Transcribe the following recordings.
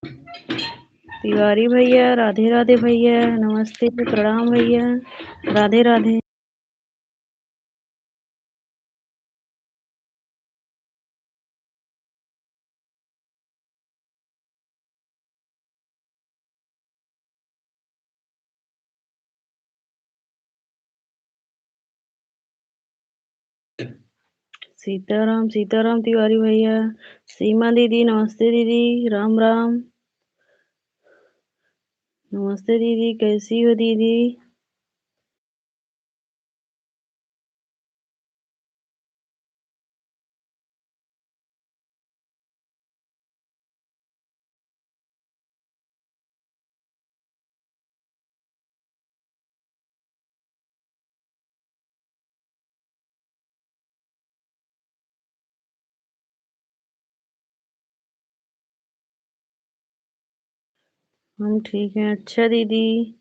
तिवारी भैया, राधे राधे भैया, नमस्ते, प्रणाम भैया, राधे राधे। सीताराम सीताराम तिवारी भैया। सीमा दीदी, नमस्ते दीदी, राम राम। नमस्ते दीदी, कैसी हो दीदी? हम ठीक हैं। अच्छा दीदी।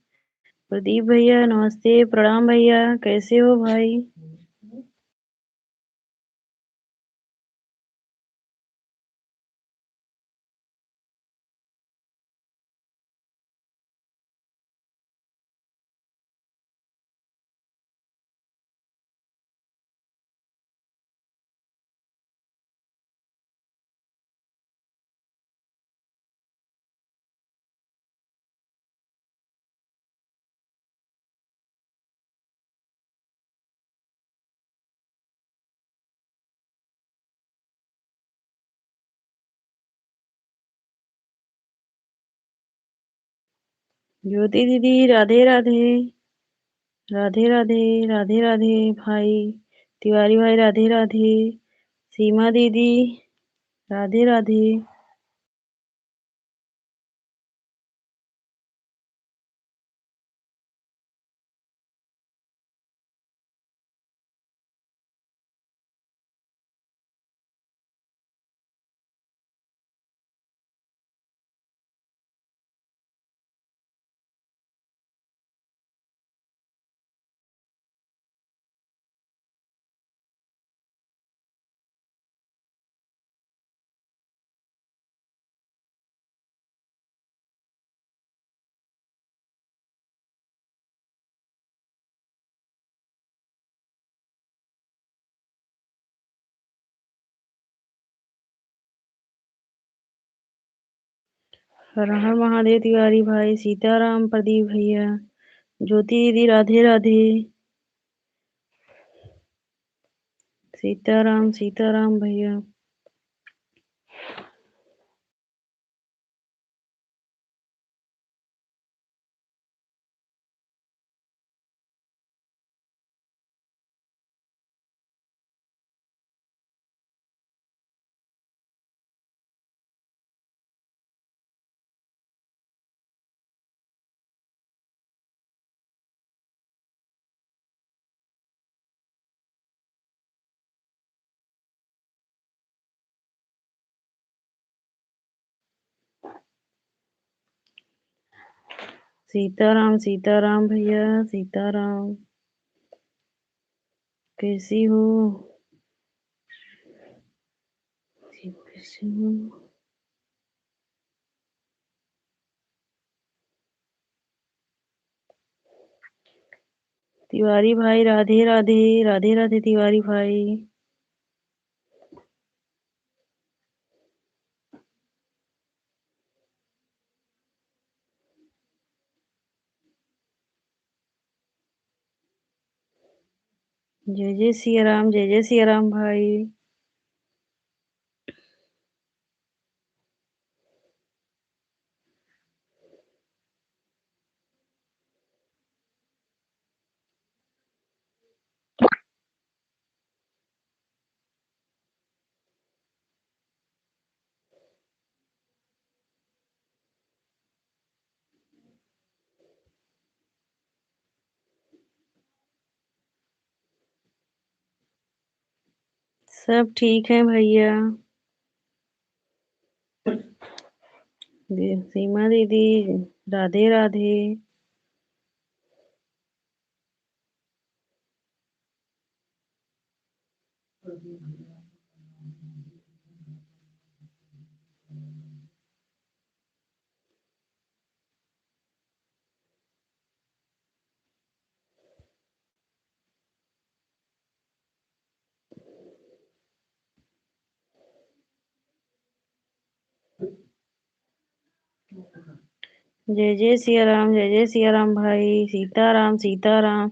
प्रदीप भैया, नमस्ते, प्रणाम भैया, कैसे हो भाई? ज्योति दीदी, राधे राधे। राधे राधे। राधे राधे भाई। तिवारी भाई, राधे राधे। सीमा दीदी, राधे राधे। हर हर महादेव तिवारी भाई। सीताराम प्रदीप भैया। ज्योति दीदी, राधे राधे। सीताराम सीताराम भैया। सीताराम सीताराम भैया। सीताराम। कैसी हो? कैसी हो? तिवारी भाई, राधे राधे। राधे राधे तिवारी भाई। जय जय सिया राम, जय जय सिया राम भाई। सब ठीक है भैया। सीमा दीदी, राधे राधे। जय जय सिया राम, जय जय सिया राम भाई। सीताराम सीताराम।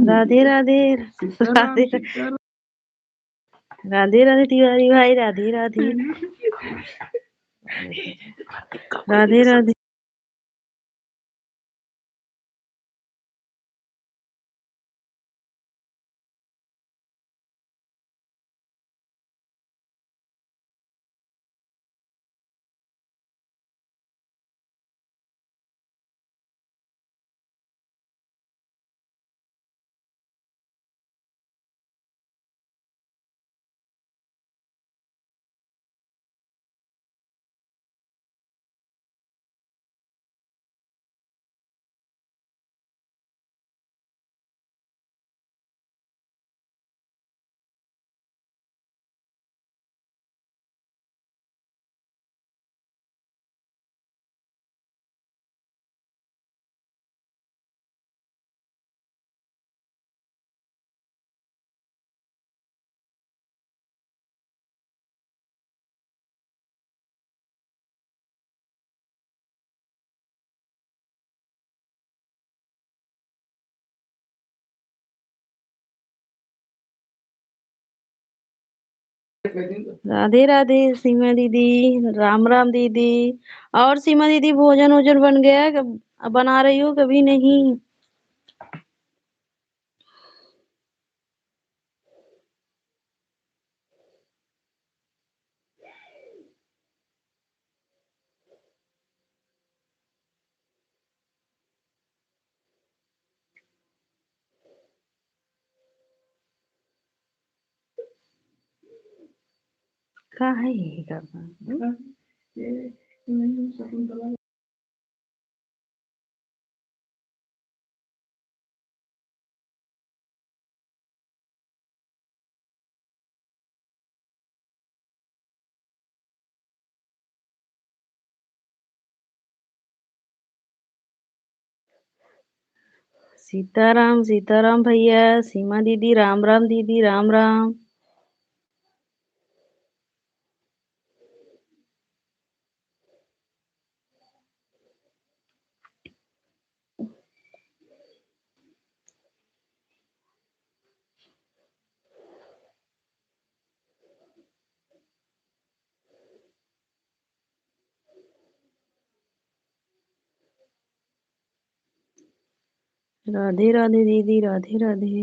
राधे राधे राधे राधे राधे तिवारी भाई, राधे राधे राधे राधे। राधे राधे सीमा दीदी, राम राम दीदी। और सीमा दीदी, भोजन वोजन बन गया? बना रही हो कभी नहीं? का है ये करना? सीताराम सीताराम भैया। सीमा दीदी, राम राम दीदी, राम राम। राधे राधे दीदी, राधे राधे।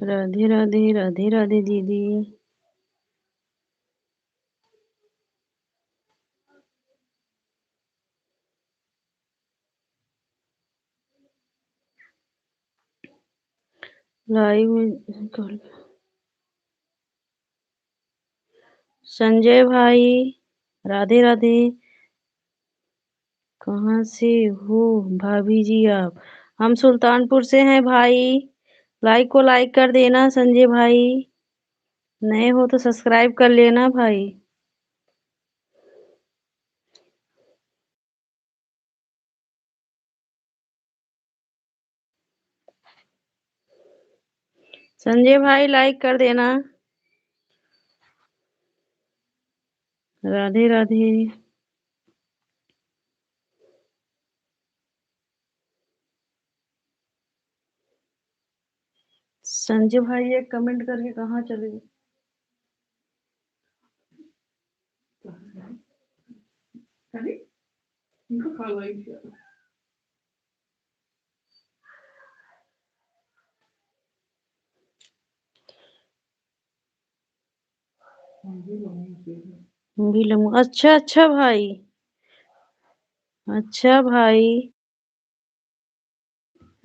राधे राधे, राधे राधे दीदी। लाइव में संजय भाई, राधे राधे। कहाँ से हो भाभी जी आप? हम सुल्तानपुर से हैं भाई। लाइक को लाइक कर देना संजय भाई। नए हो तो सब्सक्राइब कर लेना भाई। संजय भाई लाइक कर देना। राधे राधे। संजय भाई एक कमेंट करके कहाँ चले गए? भी लूँगा। अच्छा, अच्छा भाई। अच्छा भाई।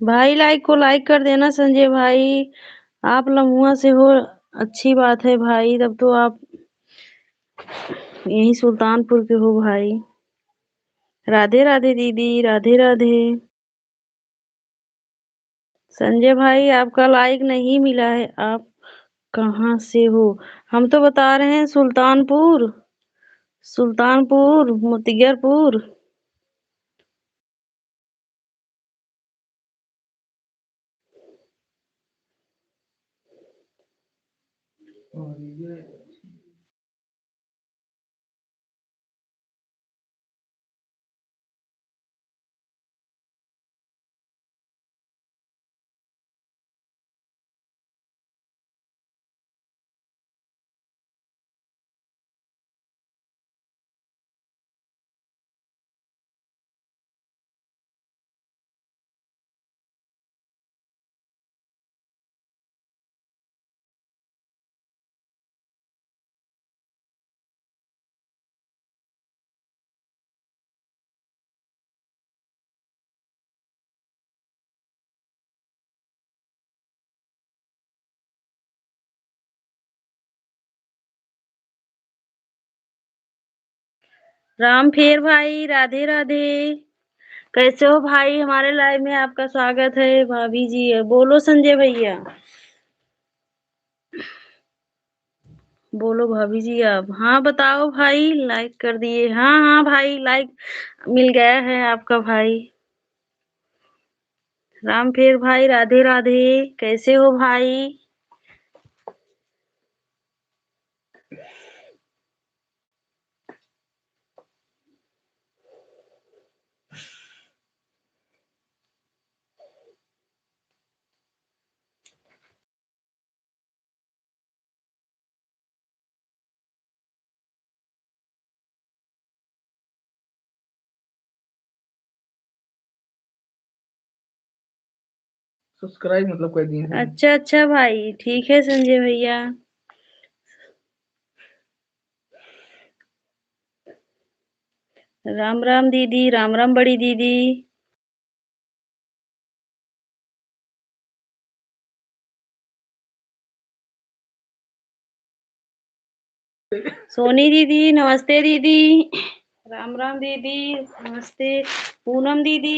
भाई लाइक को लाइक कर देना संजय भाई। आप लम्हुआ से हो, अच्छी बात है भाई, तब तो आप यहीं सुल्तानपुर के हो भाई। राधे राधे दीदी, राधे राधे। संजय भाई आपका लाइक नहीं मिला है, आप कहाँ से हो? हम तो बता रहे हैं सुल्तानपुर, सुल्तानपुर मोतिगरपुर। राम फेर भाई, राधे राधे। कैसे हो भाई? हमारे लाइव में आपका स्वागत है। भाभी जी है, बोलो संजय भैया, बोलो भाभी जी आप। हाँ बताओ भाई, लाइक कर दिए? हाँ हाँ भाई, लाइक मिल गया है आपका भाई। राम फेर भाई, राधे राधे। कैसे हो भाई? सब्सक्राइब मतलब कर दिए हैं। अच्छा अच्छा भाई, ठीक है संजय भैया। राम राम दीदी, राम राम बड़ी दीदी। सोनी दीदी, नमस्ते दीदी। राम राम दीदी, नमस्ते। पूनम दीदी,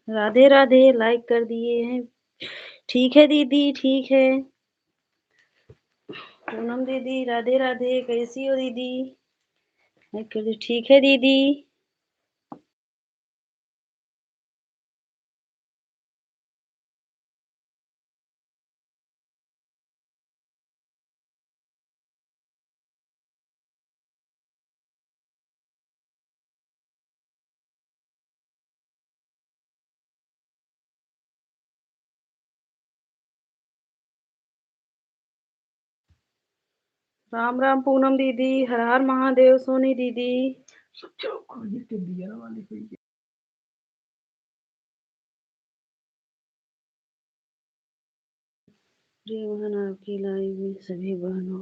राधे राधे। लाइक कर दिए हैं, ठीक है दीदी, ठीक है। पूनम दीदी, राधे राधे। कैसी हो दीदी? लाइक कर दी, ठीक है दीदी। राम राम पूनम दीदी, हर हर महादेव। सोनी दीदी, प्रिय बहन आपकी लाइव में सभी बहनों।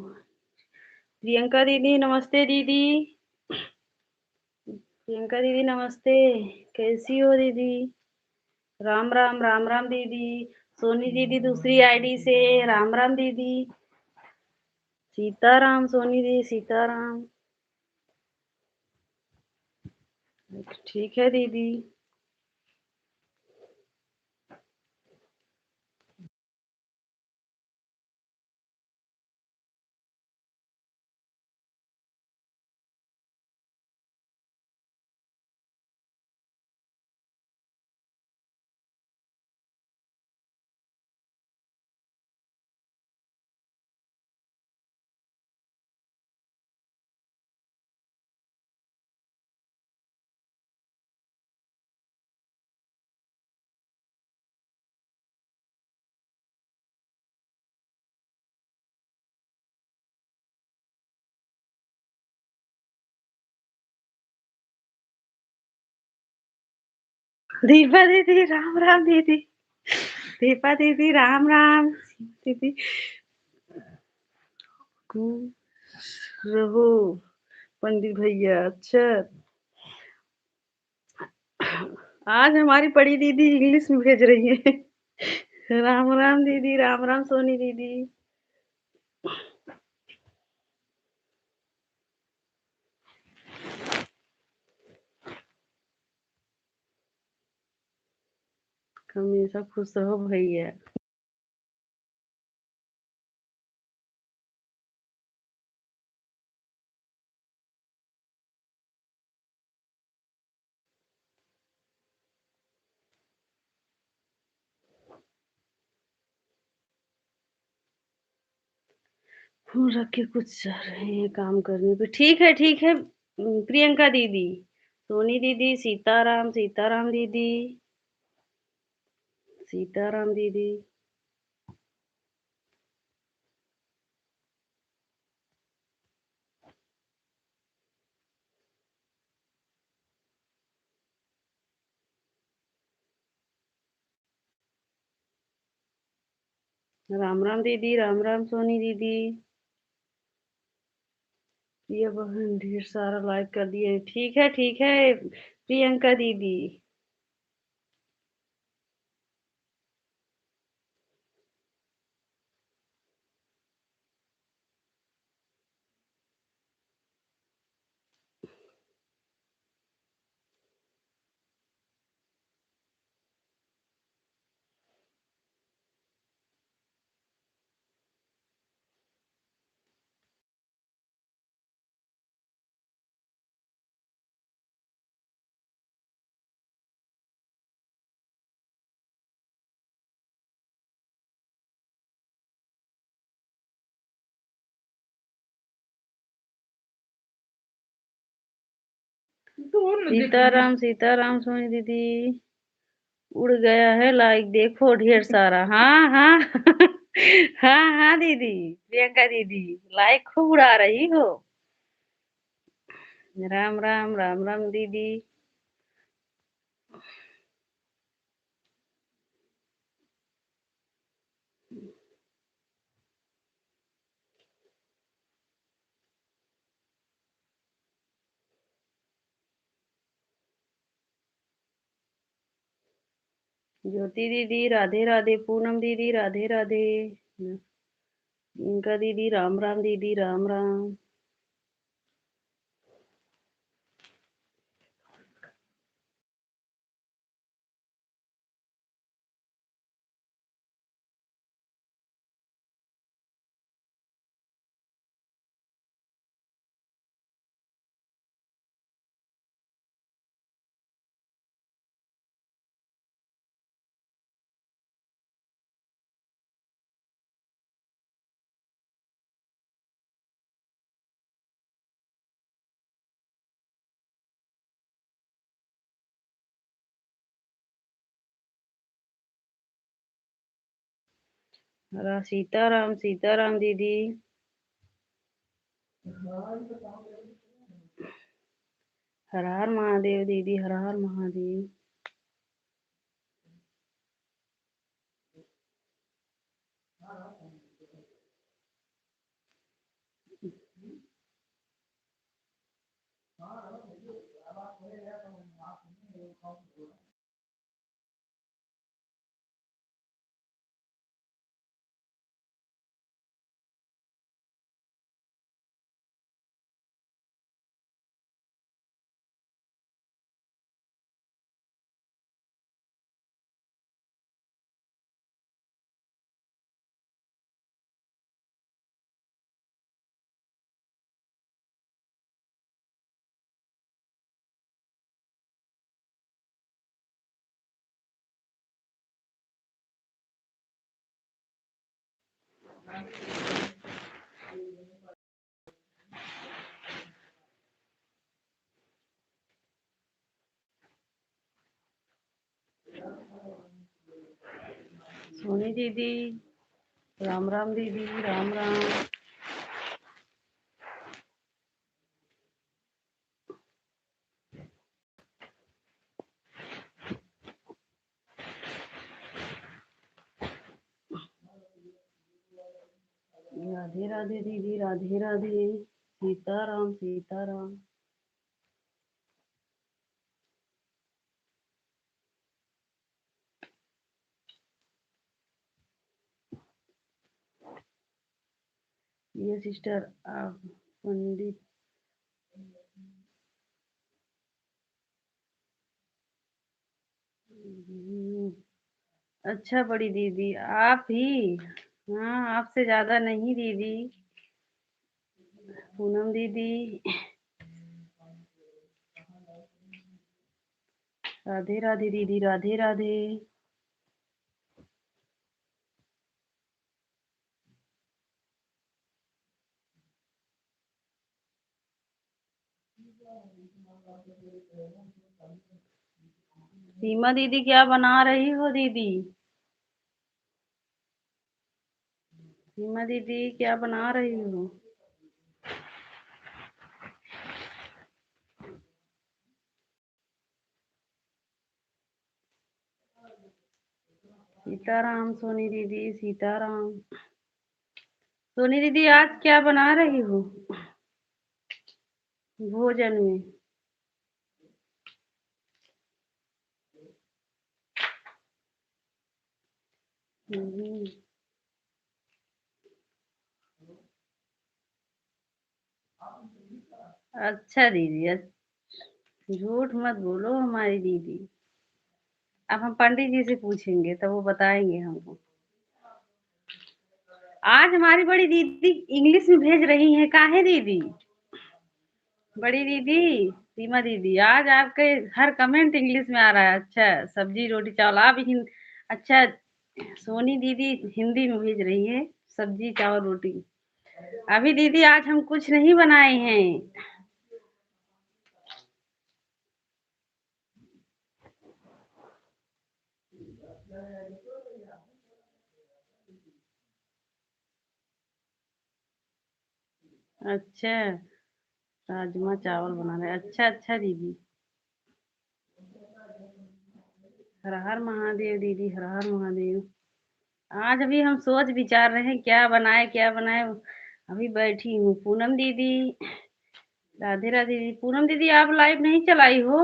प्रियंका दीदी, नमस्ते दीदी। प्रियंका दीदी नमस्ते, कैसी हो दीदी? राम राम, राम राम दीदी। सोनी दीदी दूसरी आईडी से, राम राम दीदी। सीताराम सोनी दीदी, सीताराम। ठीक है दीदी। दीपा दीदी, राम राम दीदी। दीपा दीदी, राम राम दीदी। खुश रहो पंडित भैया। अच्छा, आज हमारी बड़ी दीदी इंग्लिश में भेज रही है। राम राम दीदी, राम राम सोनी दीदी। हमेशा खुश रहो भैया। फोन रख के कुछ जा रहे हैं काम करने पे। ठीक है ठीक है। प्रियंका दीदी, सोनी दीदी, सीताराम सीताराम दीदी, सीताराम दीदी। राम राम दीदी, राम राम सोनी दीदी। ये बहन ढेर सारा लाइक कर दिए। ठीक है ठीक है प्रियंका दीदी। सीताराम सीताराम सोनी दीदी। उड़ गया है लाइक, देखो ढेर सारा। हाँ हाँ। हाँ हाँ दीदी, प्रियंका दीदी लाइक खूब उड़ा रही हो। राम राम, राम राम दीदी। ज्योति दीदी राधे राधे, पूनम दीदी राधे राधे, प्रियंका दीदी राम राम दीदी, राम राम। सीताराम सीताराम दीदी। हर हर महादेव दीदी, हर हर महादेव। सोनी दीदी राम राम दीदी, राम राम। राधे राधे दीदी, राधे राधे। सीताराम सीताराम। ये सिस्टर आप पंडित अच्छा बड़ी दीदी आप ही। हाँ आपसे ज्यादा नहीं दीदी। पूनम दीदी। राधे राधे दीदी, राधे राधे। सीमा दीदी क्या बना रही हो दीदी? सीमा दीदी क्या बना रही हो? सीताराम सोनी दीदी, सीताराम। सोनी दीदी आज क्या बना रही हो भोजन में? हम्म, अच्छा दीदी झूठ मत बोलो हमारी दीदी। अब हम पंडित जी से पूछेंगे तो वो बताएंगे हमको। आज हमारी बड़ी दीदी इंग्लिश में भेज रही है काहे दीदी? बड़ी दीदी सीमा दीदी आज आपके हर कमेंट इंग्लिश में आ रहा है। अच्छा सब्जी रोटी चावल आप अच्छा सोनी दीदी हिंदी में भेज रही है सब्जी चावल रोटी। अभी दीदी आज हम कुछ नहीं बनाए हैं। अच्छा राजमा चावल बना रहे। अच्छा अच्छा दीदी। हर हर महादेव दीदी, हर हर महादेव। आज अभी हम सोच विचार रहे हैं क्या बनाए क्या बनाए। अभी बैठी हूँ। पूनम दीदी, राधे राधे दीदी। पूनम दीदी आप लाइव नहीं चलाई हो?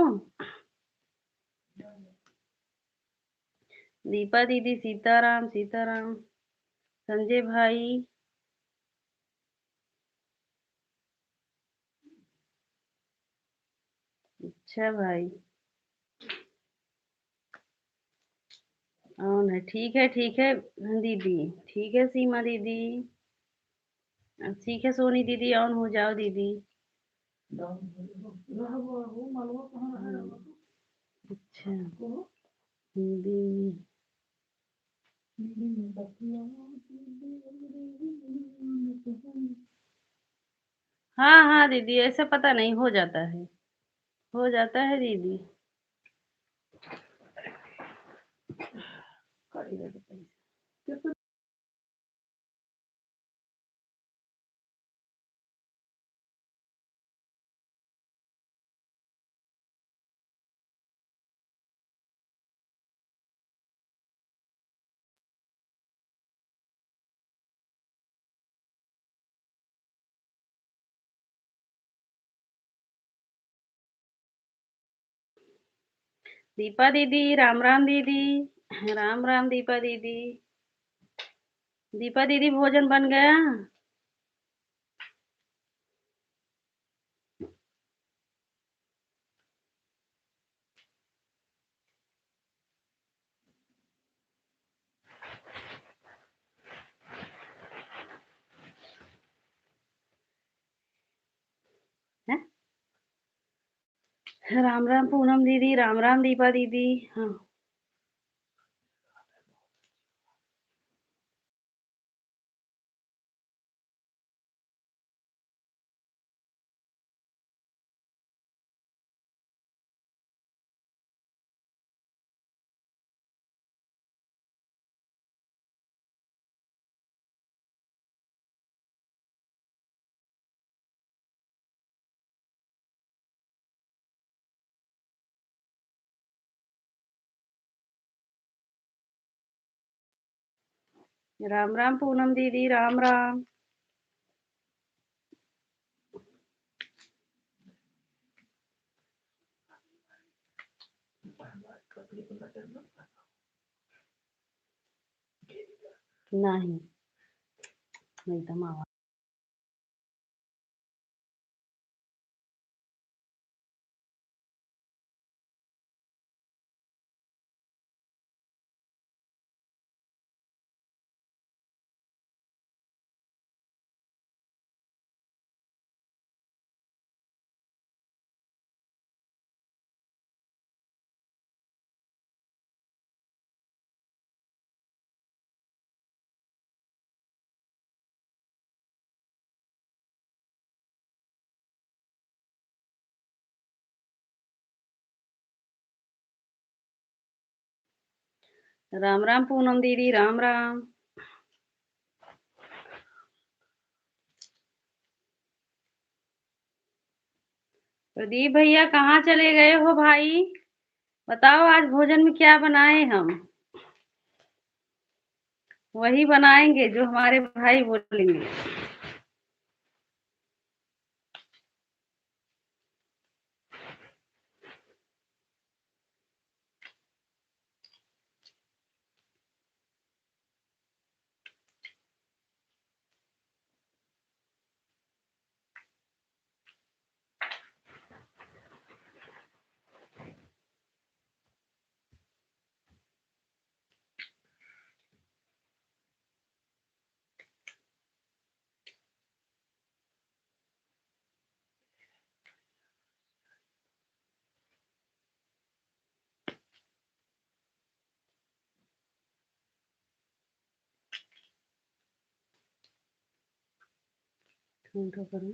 दीपा दीदी, सीताराम सीताराम। संजय भाई। अच्छा भाई। ऑन है, ठीक है दीदी। ठीक है सीमा दीदी। ठीक है सोनी दीदी ऑन हो जाओ दीदी। अच्छा हिंदी। हाँ हाँ दीदी ऐसा पता नहीं हो जाता है। हो जाता है दीदी। दीपा दीदी, राम राम दीदी। राम राम दीपा दीदी। दीपा दीदी भोजन बन गया? है? राम राम पूनम दीदी, राम राम दीपा दीदी। हाँ राम राम पूनम दीदी, राम राम। नहीं एकदम आवाज राम राम पूनम दीदी राम राम। प्रदीप भैया कहाँ चले गए हो भाई? बताओ आज भोजन में क्या बनाए हम? वही बनाएंगे जो हमारे भाई बोलेंगे। तो करूं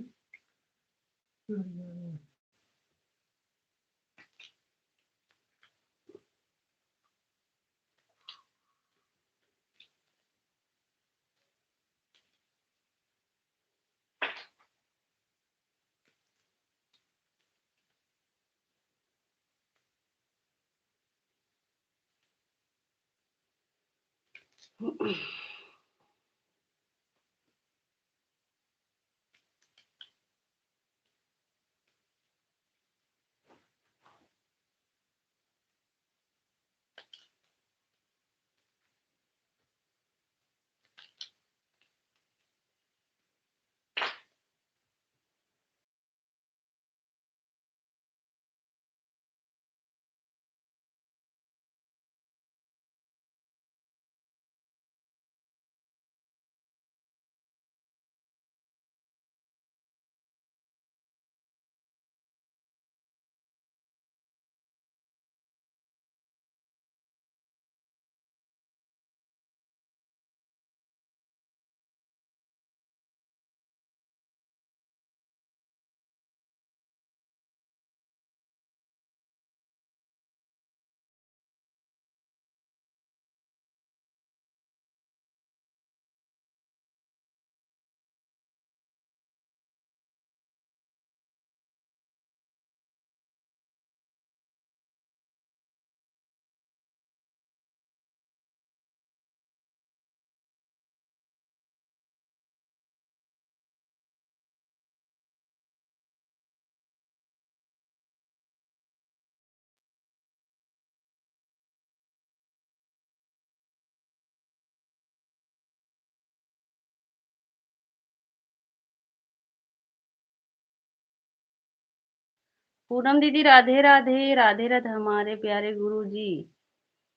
पूनम दीदी राधे राधे राधे राधे। हमारे प्यारे गुरु जी,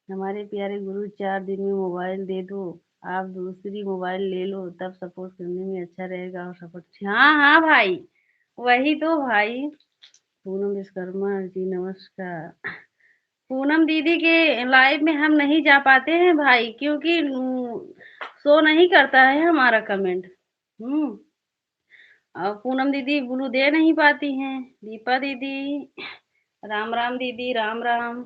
हमारे प्यारे गुरु 4 दिन में मोबाइल दे दो। आप दूसरी मोबाइल ले लो तब सपोर्ट करने में अच्छा रहेगा और सपोर्ट। हाँ हाँ भाई, वही तो भाई। पूनम विश्वकर्मा जी नमस्कार। पूनम दीदी के लाइव में हम नहीं जा पाते हैं भाई, क्योंकि शो नहीं करता है हमारा कमेंट। और पूनम दीदी ब्लू दे नहीं पाती हैं। दीपा दीदी राम राम दीदी राम राम।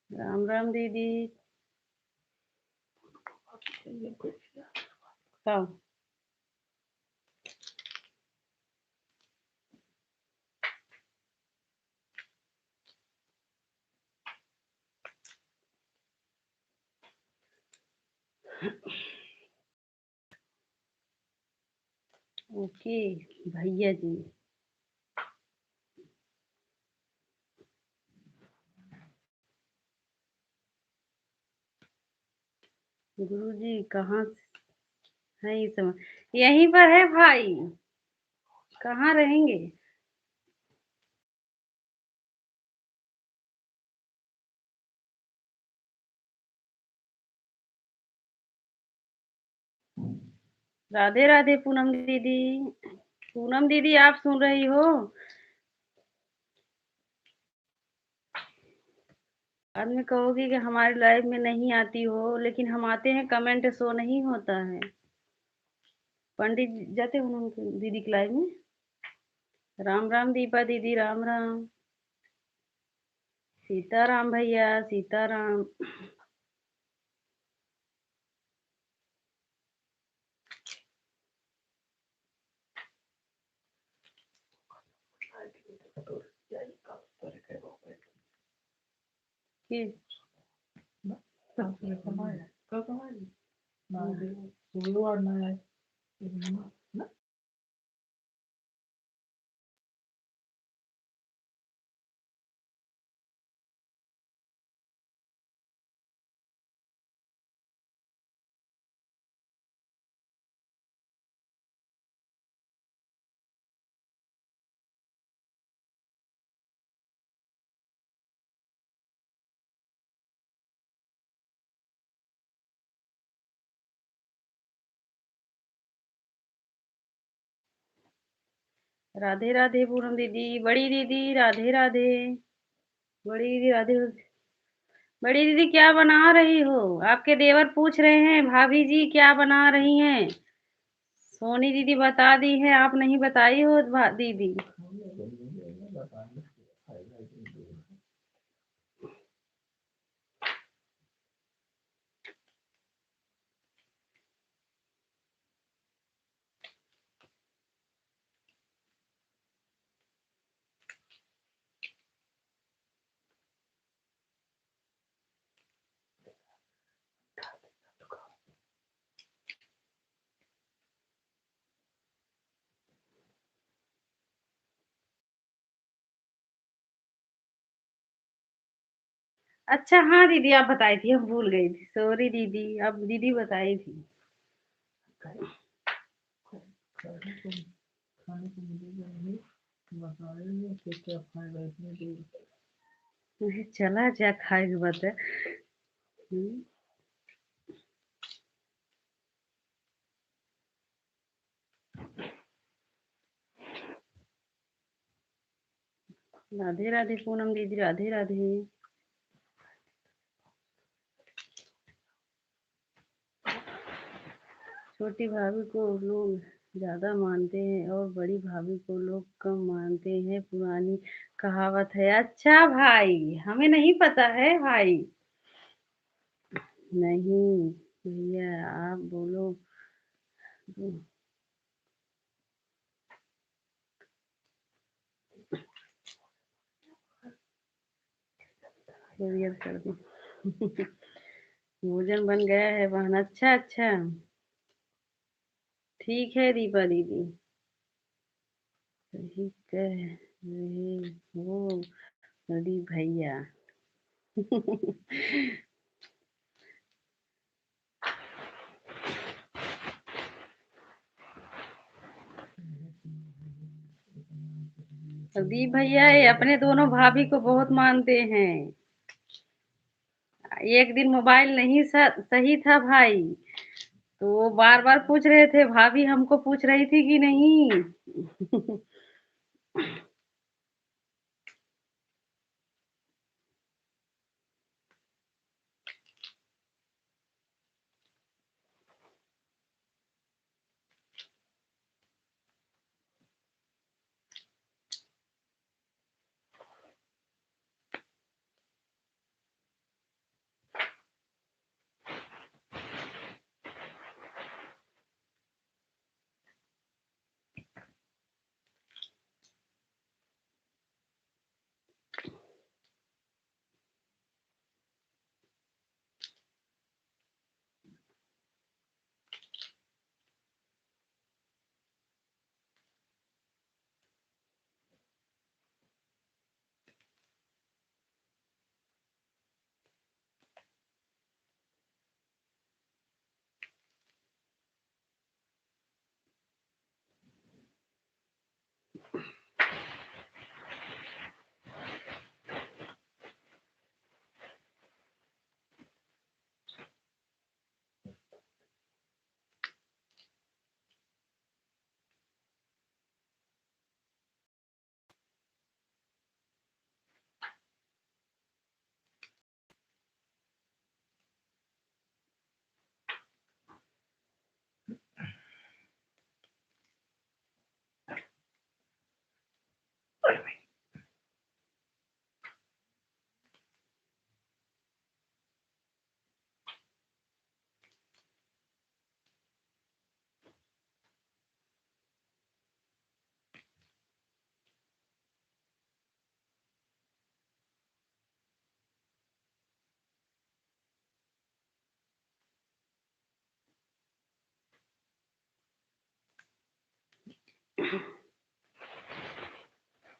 राम राम दीदी। हाँ। ओके भैया जी। गुरुजी कहाँ है इस समय? यहीं पर है भाई। कहाँ रहेंगे? राधे राधे पूनम दीदी। पूनम दीदी आप सुन रही हो? बाद में कहोगी कि हमारी लाइव में नहीं आती हो, लेकिन हम आते हैं, कमेंट शो नहीं होता है। पंडित जी जाते हो उनकी दीदी की लाइव में। राम राम दीपा दीदी, राम राम। सीताराम भैया, सीताराम। कि राधे राधे पूनम दीदी, बड़ी दीदी राधे राधे। बड़ी दीदी राधे। बड़ी दीदी क्या बना रही हो? आपके देवर पूछ रहे हैं भाभी जी क्या बना रही हैं। सोनी दीदी बता दी है, आप नहीं बताई हो दीदी। अच्छा हाँ दीदी, आप बताई थी, हम भूल गई थी, सॉरी दीदी, आप दीदी बताई थी। चला जा खाए के बता। राधे राधे पूनम दीदी, राधे राधे। छोटी भाभी को लोग ज्यादा मानते हैं और बड़ी भाभी को लोग कम मानते हैं, पुरानी कहावत है। अच्छा भाई, हमें नहीं पता है भाई। नहीं भैया, आप बोलो। कोरियर कर दी। भोजन बन गया है बहन। अच्छा अच्छा। ठीक है दीपा दीदी। सही कह रहे हो बड़ी भैया। दीप भैया ये अपने दोनों भाभी को बहुत मानते हैं। एक दिन मोबाइल नहीं सही था भाई, तो वो बार बार पूछ रहे थे, भाभी हमको पूछ रही थी कि नहीं।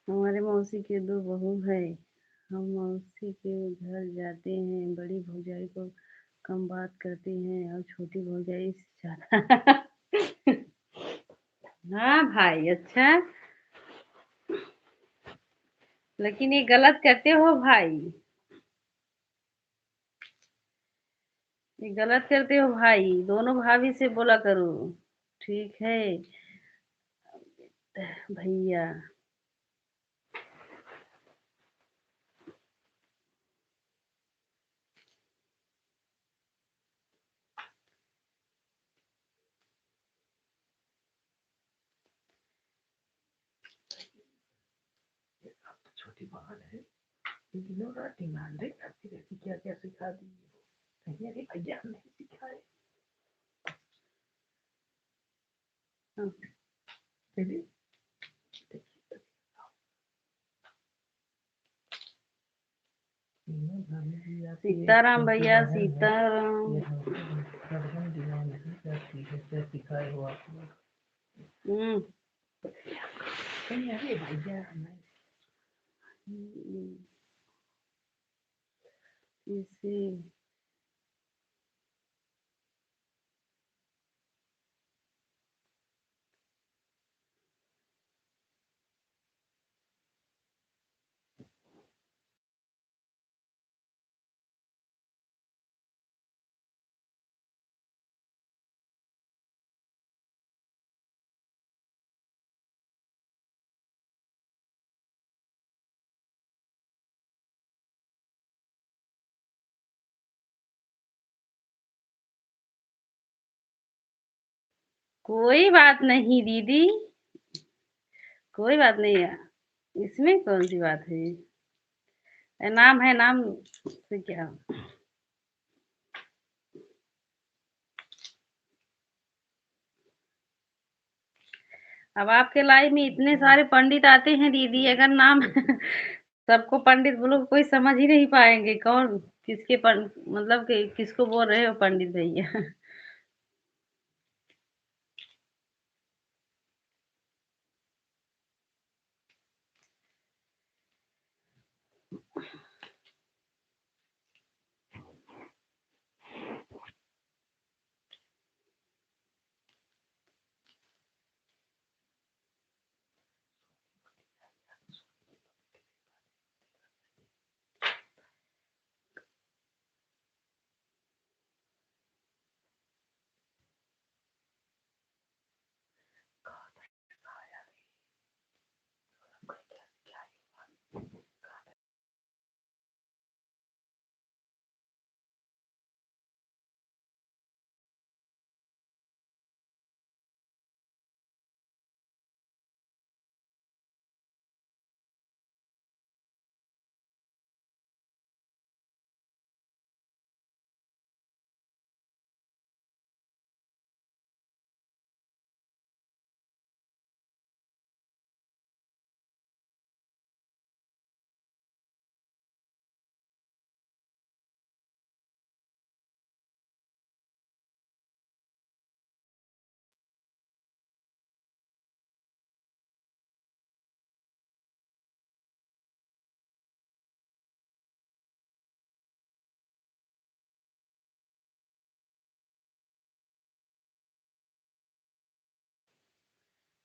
हमारे मौसी के 2 बहू है। हम मौसी के घर जाते हैं, बड़ी भौजाई को कम बात करते हैं और छोटी भौजाई से ज़्यादा। हाँ भाई, अच्छा। लेकिन ये गलत करते हो भाई, ये गलत करते हो भाई, दोनों भाभी से बोला करो। ठीक है भैया। छोटी बहन है, दिनों रात डिमांडें करती रहती, क्या क्या सिखा दी कहीं अरे भैया नहीं सिखाए। हाँ। दीदी सीताराम भैया, सीताराम। डिमांड नहीं करती है, क्या सिखाए हो आप लोग। कहीं अरे भैया नहीं। इसे कोई बात नहीं दीदी, कोई बात नहीं है, इसमें कौन सी बात है। नाम है, नाम से क्या। अब आपके लाइफ में इतने सारे पंडित आते हैं दीदी, अगर नाम सबको पंडित बोलो कोई समझ ही नहीं पाएंगे कौन किसके मतलब कि किसको बोल रहे हो पंडित भैया।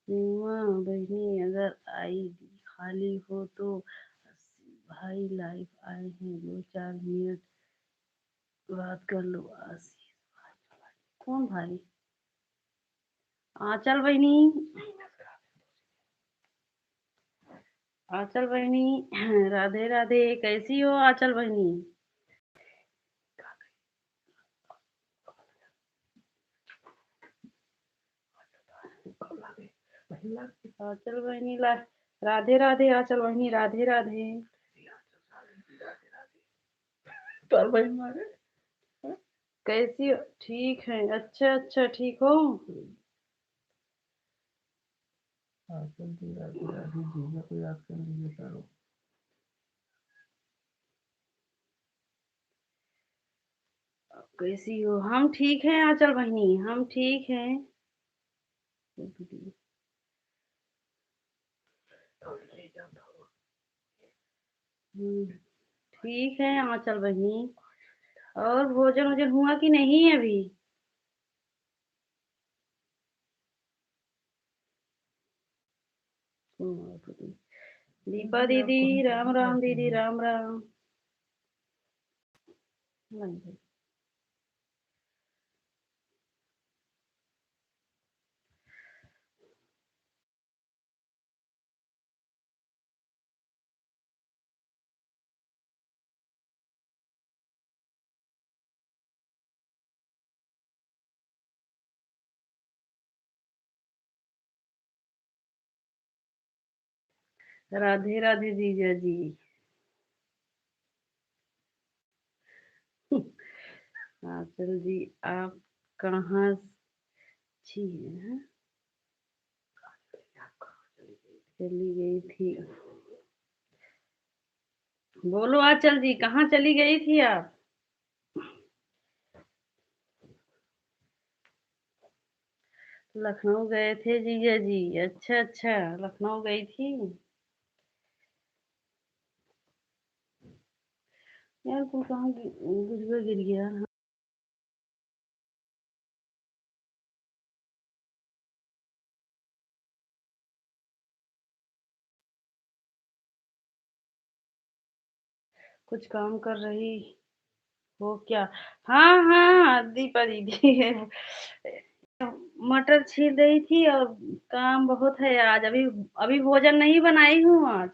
माँ बहनी अगर आईडी खाली हो तो भाई लाइव आए हैं, 2-4 मिनट बात कर लो। आशीष भाई, कौन भाई। आंचल बहनी, आंचल बहनी। राधे राधे, कैसी हो आंचल बहनी। आंचल बहनी राधे राधे, आंचल बहनी राधे राधे। कैसी हो? ठीक है, अच्छा अच्छा, ठीक हो। आजकल की राधे राधे जीजा को याद कर लीजिए करो। कैसी हो। हम ठीक हैं आंचल बहनी, हम ठीक हैं। ठीक है आंचल बहिनी। और भोजन वोजन हुआ कि नहीं अभी? दीपा दीदी राम राम, दीदी राम राम। राधे राधे जीजा जी। आंचल जी आप कहाँ छी हैं? चली गई थी। बोलो आंचल जी कहाँ चली गई थी आप? लखनऊ गए थे जीजा जी। अच्छा अच्छा, लखनऊ गई थी। यार तू कहाँ गिर गिर गया? कुछ काम कर रही हो क्या? हाँ हाँ दीपा दीदी मटर छील रही थी और काम बहुत है आज। अभी अभी भोजन नहीं बनाई हूँ आज।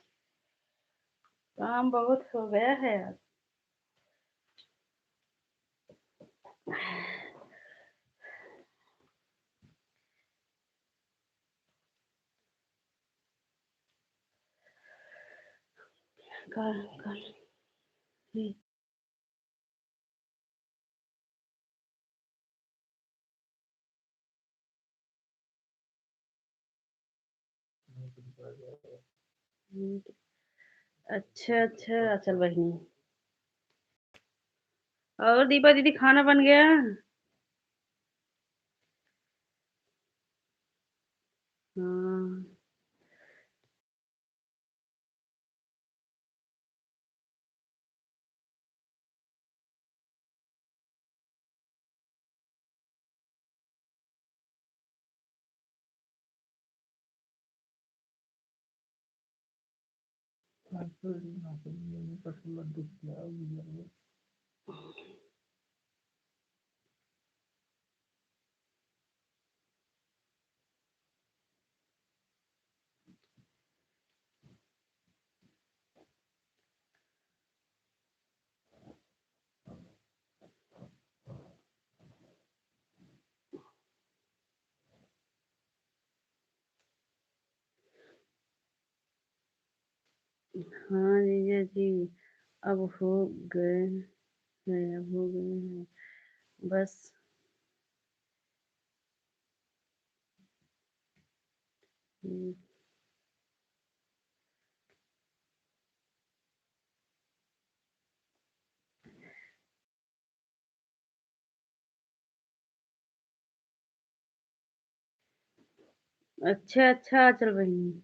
काम बहुत हो गया है आज। कर, कर, अच्छा अच्छा चल बहिनी। और दीपा दीदी खाना बन गया? हाँ। लड्डू खिलाओ भैया। हाँ जीजा जी अब हो गए हैं, अब हो गए हैं बस। हम्म, अच्छा अच्छा चल बहिनी।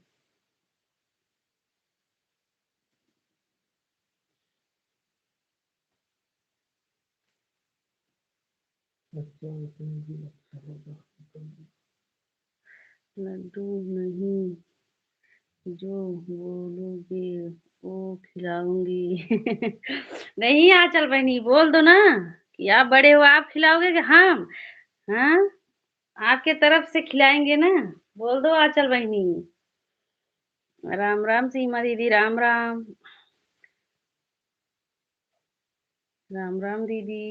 बच्चों में भी अच्छा होगा। लड्डू नहीं, जो बोलोगे वो खिलाऊंगी। नहीं आंचल बहनी बोल दो ना कि आप बड़े हो, आप खिलाओगे कि हम? हाँ, आपके तरफ से खिलाएंगे ना। बोल दो आंचल बहनी। राम राम सीमा दीदी राम राम। राम राम दीदी।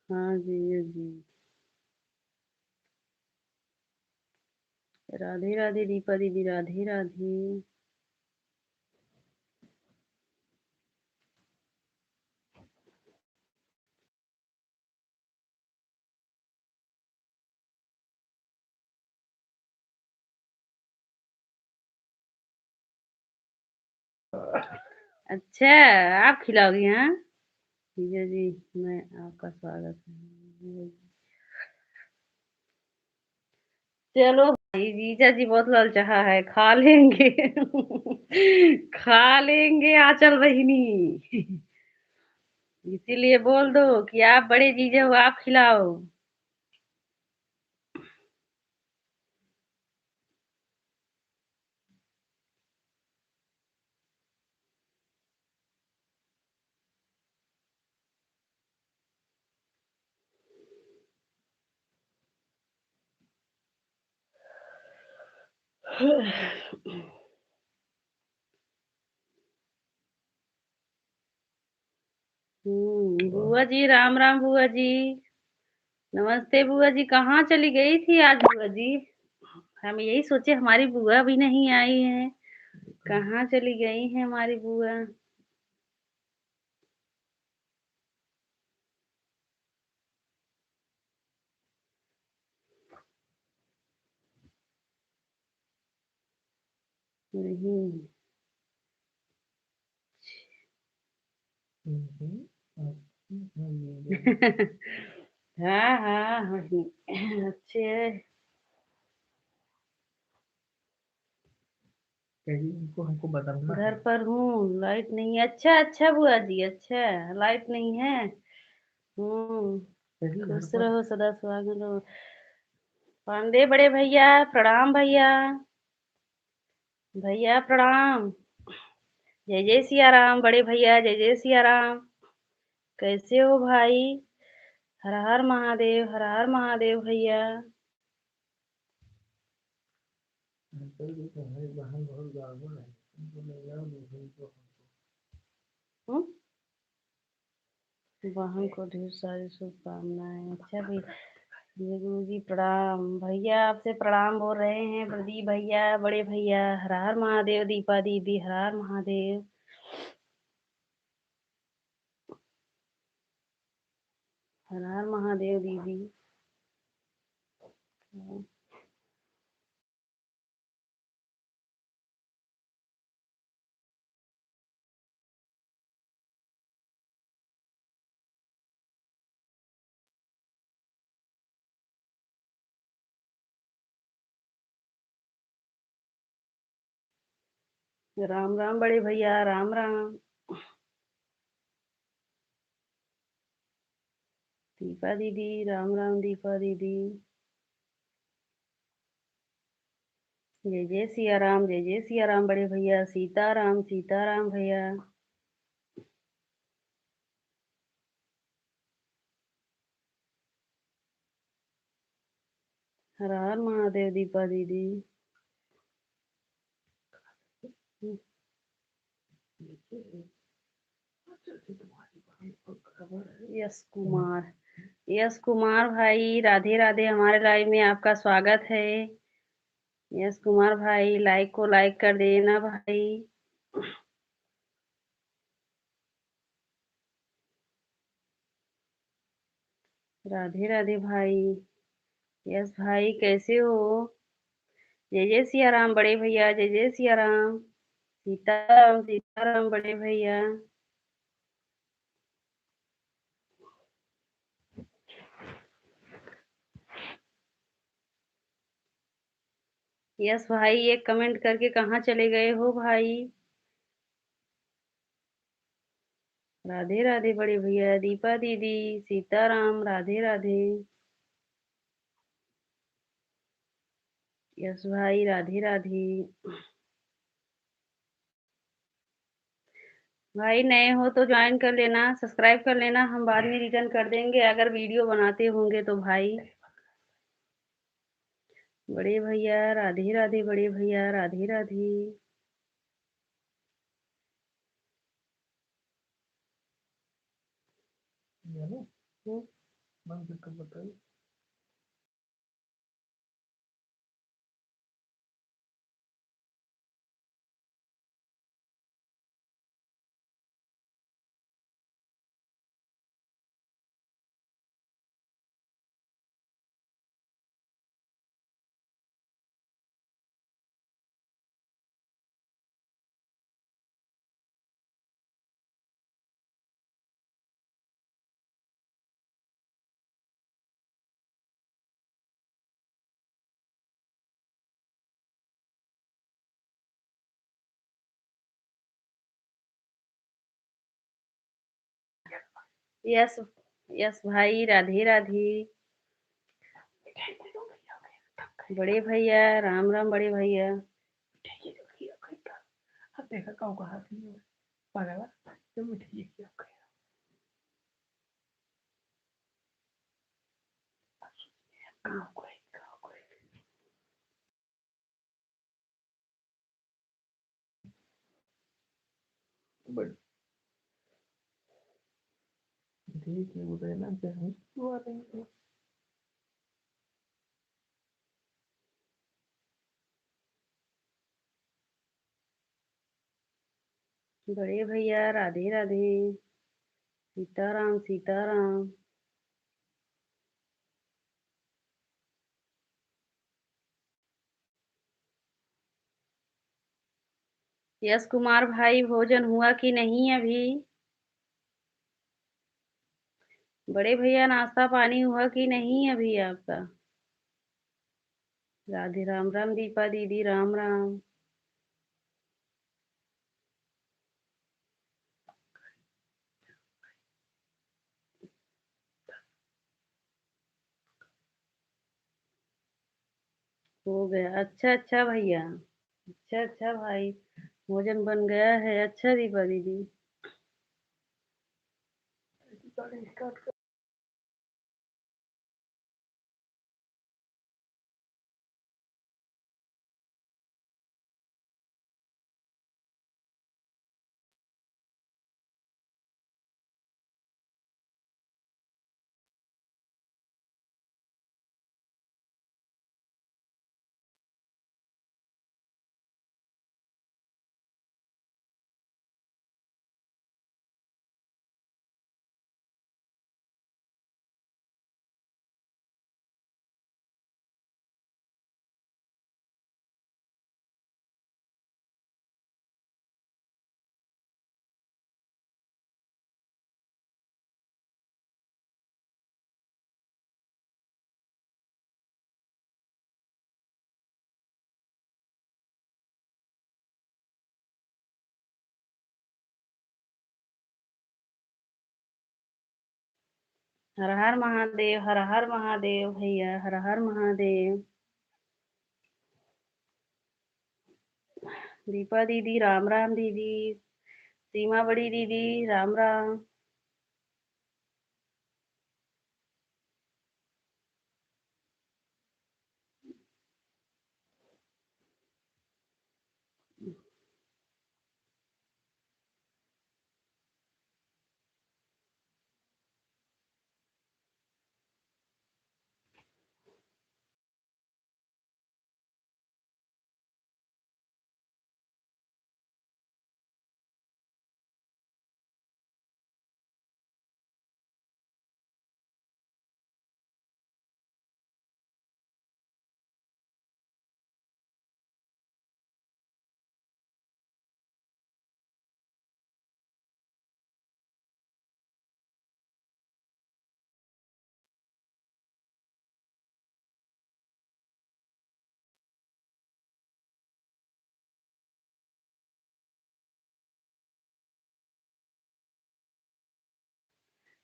हाँ जी जी। राधे राधे दीपा दीदी राधे राधे। अच्छा आप खिलाओगी? हाँ जीजा जी मैं आपका स्वागत है। चलो भाई, जीजा जी बहुत ललचाहा है, खा लेंगे। खा लेंगे आंचल बहिनी। इसीलिए बोल दो कि आप बड़े जीजा हो, आप खिलाओ। बुआ जी, राम राम बुआ जी। नमस्ते बुआ जी, कहाँ चली गई थी आज बुआ जी? हम यही सोचे हमारी बुआ भी नहीं आई है, कहाँ चली गई है हमारी बुआ? नहीं। हाँ हाँ अच्छे। कहिए उनको हमको बदलना घर है। पर हूँ, लाइट नहीं है। अच्छा अच्छा बुआ जी, अच्छा लाइट नहीं है। हम्म। कहिए घर खुश पर। रहो, सदा सुहागन रहो। पांडे बड़े भैया, प्रणाम भैया। भैया प्रणाम। जय जय सिया राम बड़े भैया, जय जय सिया राम। कैसे हो भाई? हर हर महादेव, हर हर महादेव भैया। अंकल जी तो हमारी बहन बहुत गड़बड़ है, उनको ले जाओ दूसरी को। हम्म? बहन को ढेर सारी शुभकामनाएं। अच्छा भी। जय गुरु जी प्रणाम भैया, आपसे प्रणाम बोल रहे हैं प्रदीप भैया, बड़े भैया। हर हर महादेव। दीपा दीदी, हर हर महादेव। हर हर महादेव दीदी। राम राम बड़े भैया, राम राम। दीपा दीदी, राम राम दीपा दीदी। जय जय सिया राम, जय जय सिया राम बड़े भैया। सीताराम, सीताराम भैया। हर हर महादेव दीपा दीदी। यश कुमार, यश कुमार भाई, राधे राधे। हमारे लाइव में आपका स्वागत है। यश कुमार भाई, लाइक को लाइक कर देना भाई। राधे राधे भाई। यस भाई, कैसे हो? जय जय सिया राम बड़े भैया, जय जय सिया राम। सीताराम, सीताराम बड़े भैया। यस भाई, एक कमेंट करके कहाँ चले गए हो भाई? राधे राधे बड़े भैया, दीपा दीदी, सीताराम, राधे राधे। यस भाई, राधे राधे। भाई नए हो तो ज्वाइन कर लेना, सब्सक्राइब कर लेना, हम बाद में रिटर्न कर देंगे अगर वीडियो बनाते होंगे तो भाई। बड़े भैया, राधे राधे बड़े भैया, राधे राधे। हम्म। मन से कब बताइए। यस यस भाई, राधे राधे। मिठाई दे दो भैया को, तब खाएगा। बड़े भैया राम राम। बड़े भैया मिठाई दे दो भैया को एक। अब देखा काऊ का हाथ नहीं है पागल, तो मिठाई की आप खाएगा। काऊ को एक, काऊ को एक। बट देखिए वो रहना चाहिए तो आ रही है। बड़े भैया राधे राधे। सीताराम सीताराम। यश कुमार भाई, भोजन हुआ कि नहीं अभी? बड़े भैया, नाश्ता पानी हुआ कि नहीं अभी आपका? राधे राम राम। दीपा दीदी राम राम। हो गया? अच्छा अच्छा भैया। अच्छा अच्छा भाई, भोजन बन गया है। अच्छा दीपा दीदी। स्टार्ट हर हर महादेव, हर हर महादेव भैया, हर हर महादेव। दीपा दीदी राम राम। दीदी सीमा बड़ी दीदी राम राम।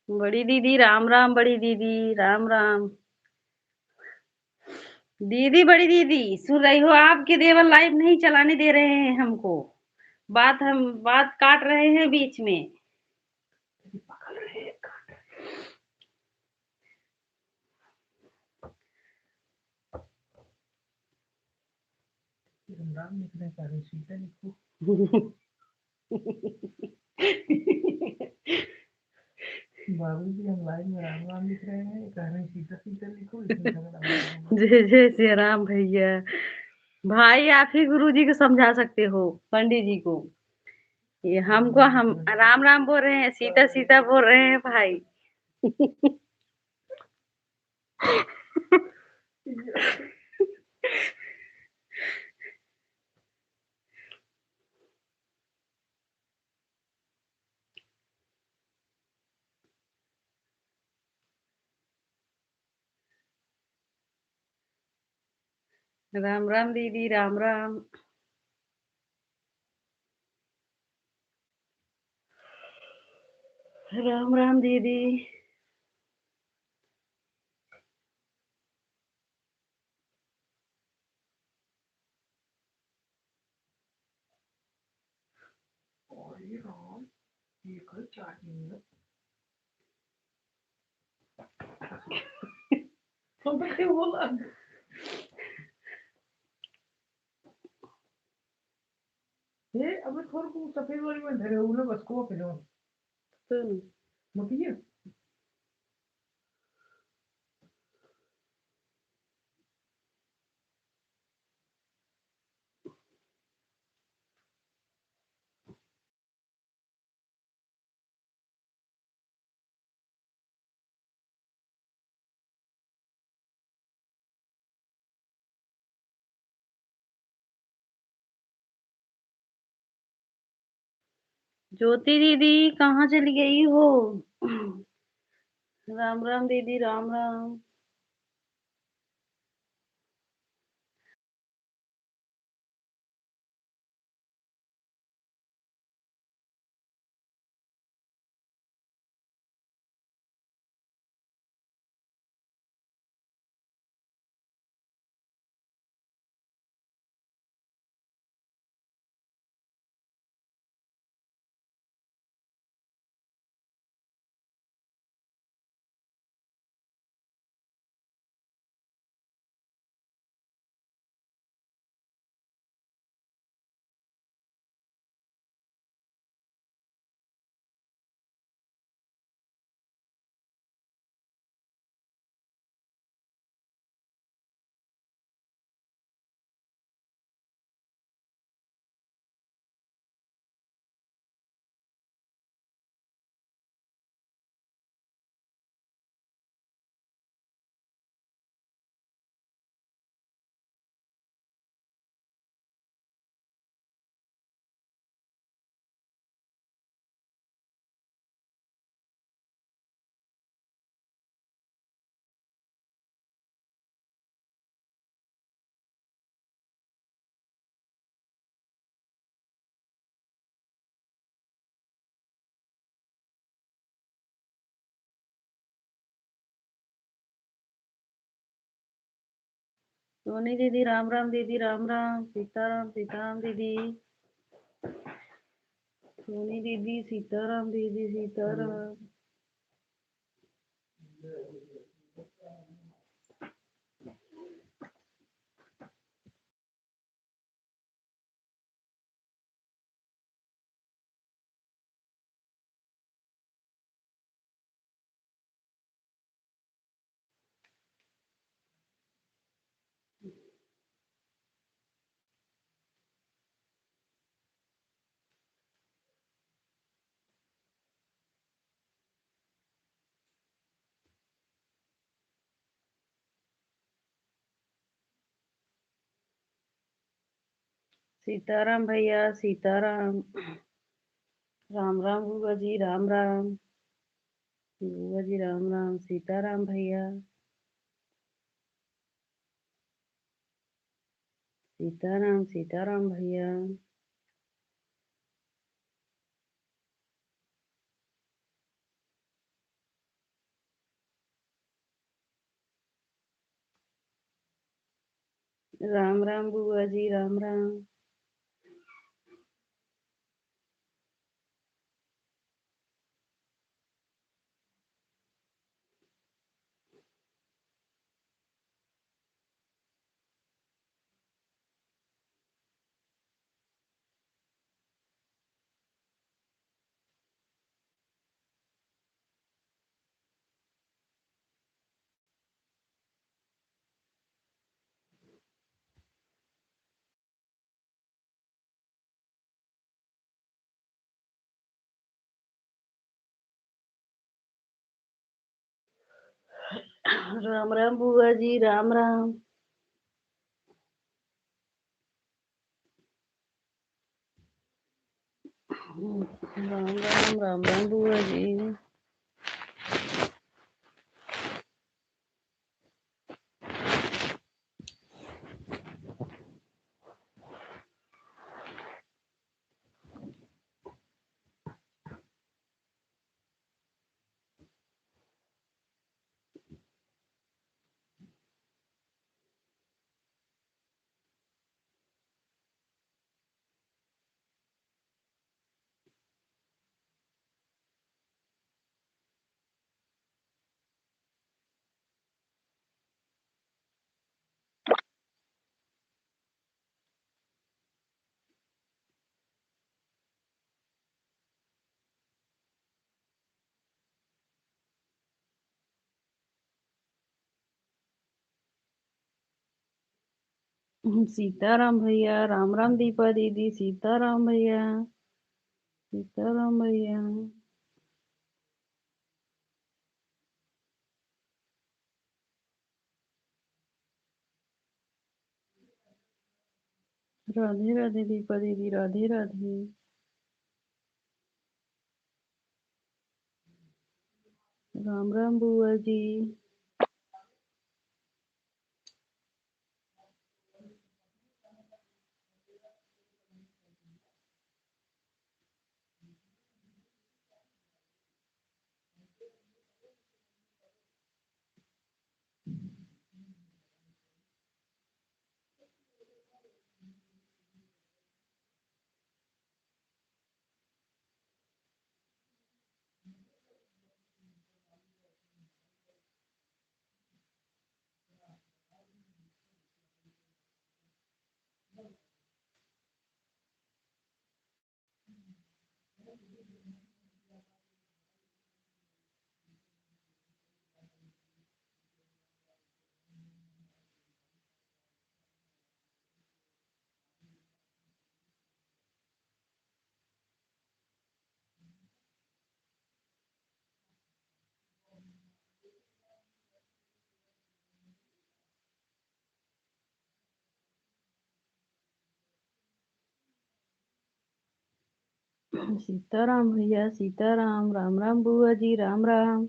बड़ी दीदी राम राम। बड़ी दीदी राम राम। दीदी बड़ी दीदी सुन रही हो? आपके देवर लाइव नहीं चलाने दे रहे हैं हमको। हम बात काट रहे हैं बीच में। पकड़ रहे हैं, काट रहे हैं। राम लिख रहे हैं, सीता लिखो। बाबू जी हम लाइन में राम राम लिख रहे हैं, कह रहे हैं सीता सीता लिखो, इसमें झगड़ा हो रहा है। जय जय श्री राम भैया। भाई आप ही गुरु जी को समझा सकते हो, पंडित जी को। ये हमको हम राम राम बोल रहे हैं, सीता सीता बोल रहे हैं भाई। राम राम दीदी राम राम। राम राम दीदी। और ये राम ये कल चार्जिंग है तो मैं क्या बोला ये अब थोड़ा को सफेद वाली में धरे हुए बस को पे लो सुन मुझे ज्योति दीदी कहाँ चली गई हो? राम राम दीदी, राम राम। सोनी दीदी, राम राम दीदी, राम राम। सीताराम सीताराम दीदी। सोनी दीदी, सीताराम दीदी, सीताराम। सीताराम भैया, सीताराम। राम राम बुआ जी, राम राम। बुआ जी, राम राम। सीताराम भैया, सीताराम सीताराम भैया। राम राम बुआ जी, राम राम। राम राम बुआ जी, राम राम। राम राम, राम राम बुआ जी। सीताराम भैया, राम राम दीपा दीदी, सीताराम भैया, सीताराम भैया। राधे राधे दीपा दीदी, राधे राधे। राम राम बुआ जी। सीताराम भैया, सीताराम। राम राम बुआ जी, राम राम।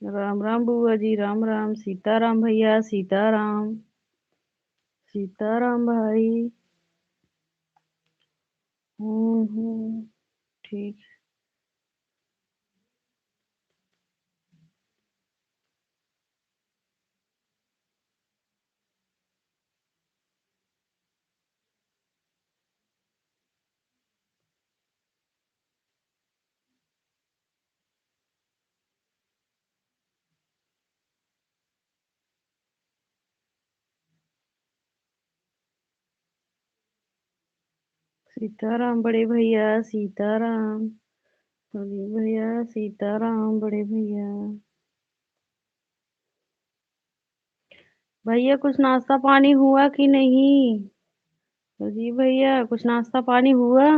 राम राम बुआ जी, राम राम। सीताराम भैया, सीताराम। सीताराम भाई। ठीक। सीताराम बड़े भैया, सीताराम। बड़े भैया, सीताराम बड़े भैया। भैया कुछ नाश्ता पानी हुआ कि नहीं? जी भैया, कुछ नाश्ता पानी हुआ?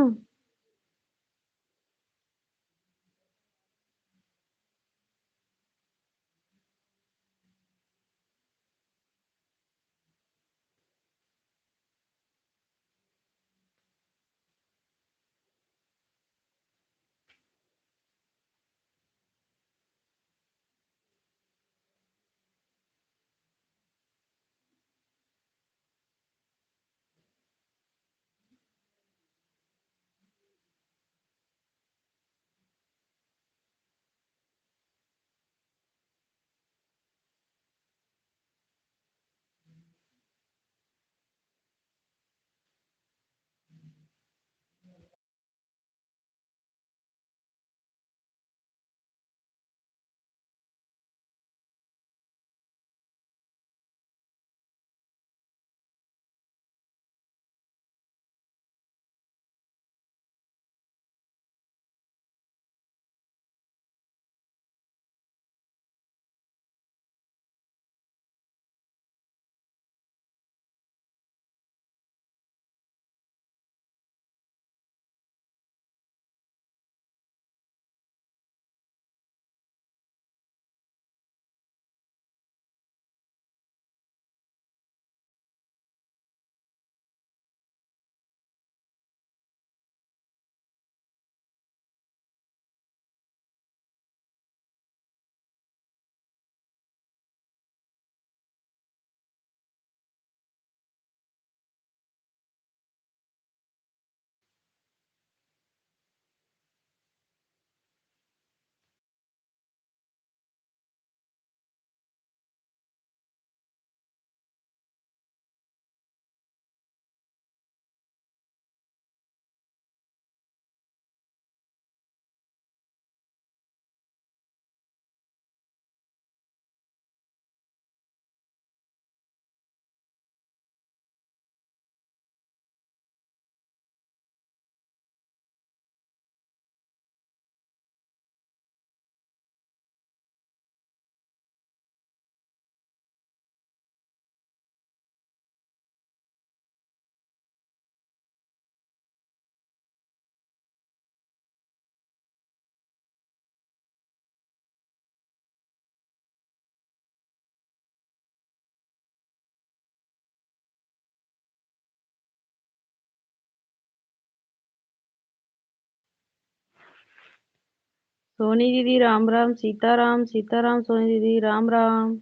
सोनी दीदी राम राम, सीताराम सीताराम, सोनी दीदी राम राम।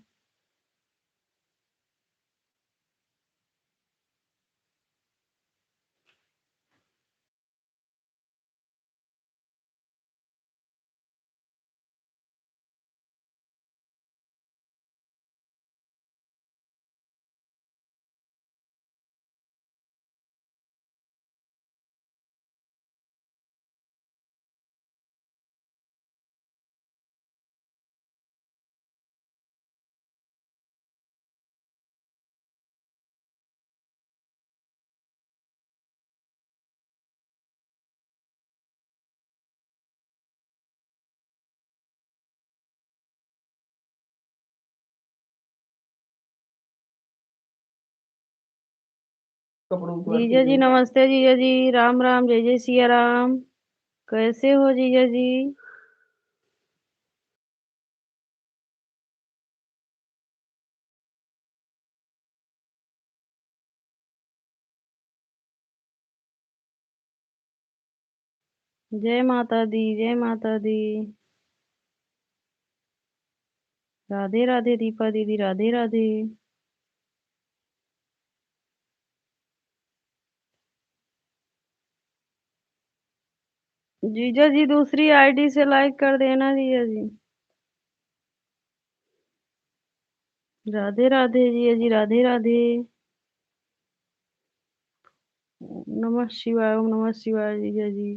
कपड़ों उतार के जीजा जी दे। नमस्ते, जीजा जी राम राम, जय जय सिया राम। कैसे हो जीजा जी? जय माता दी, जय माता दी। राधे राधे दीपा दीदी, राधे राधे। जीजा जी दूसरी आईडी से लाइक कर देना जीजा जी। राधे राधे जीजा जी, राधे राधे। ओम नमः शिवाय, ओम नमः शिवाय जीजा जी।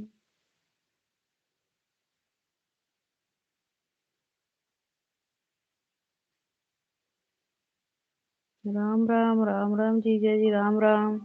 राम राम राम राम जीजा जी, राम राम।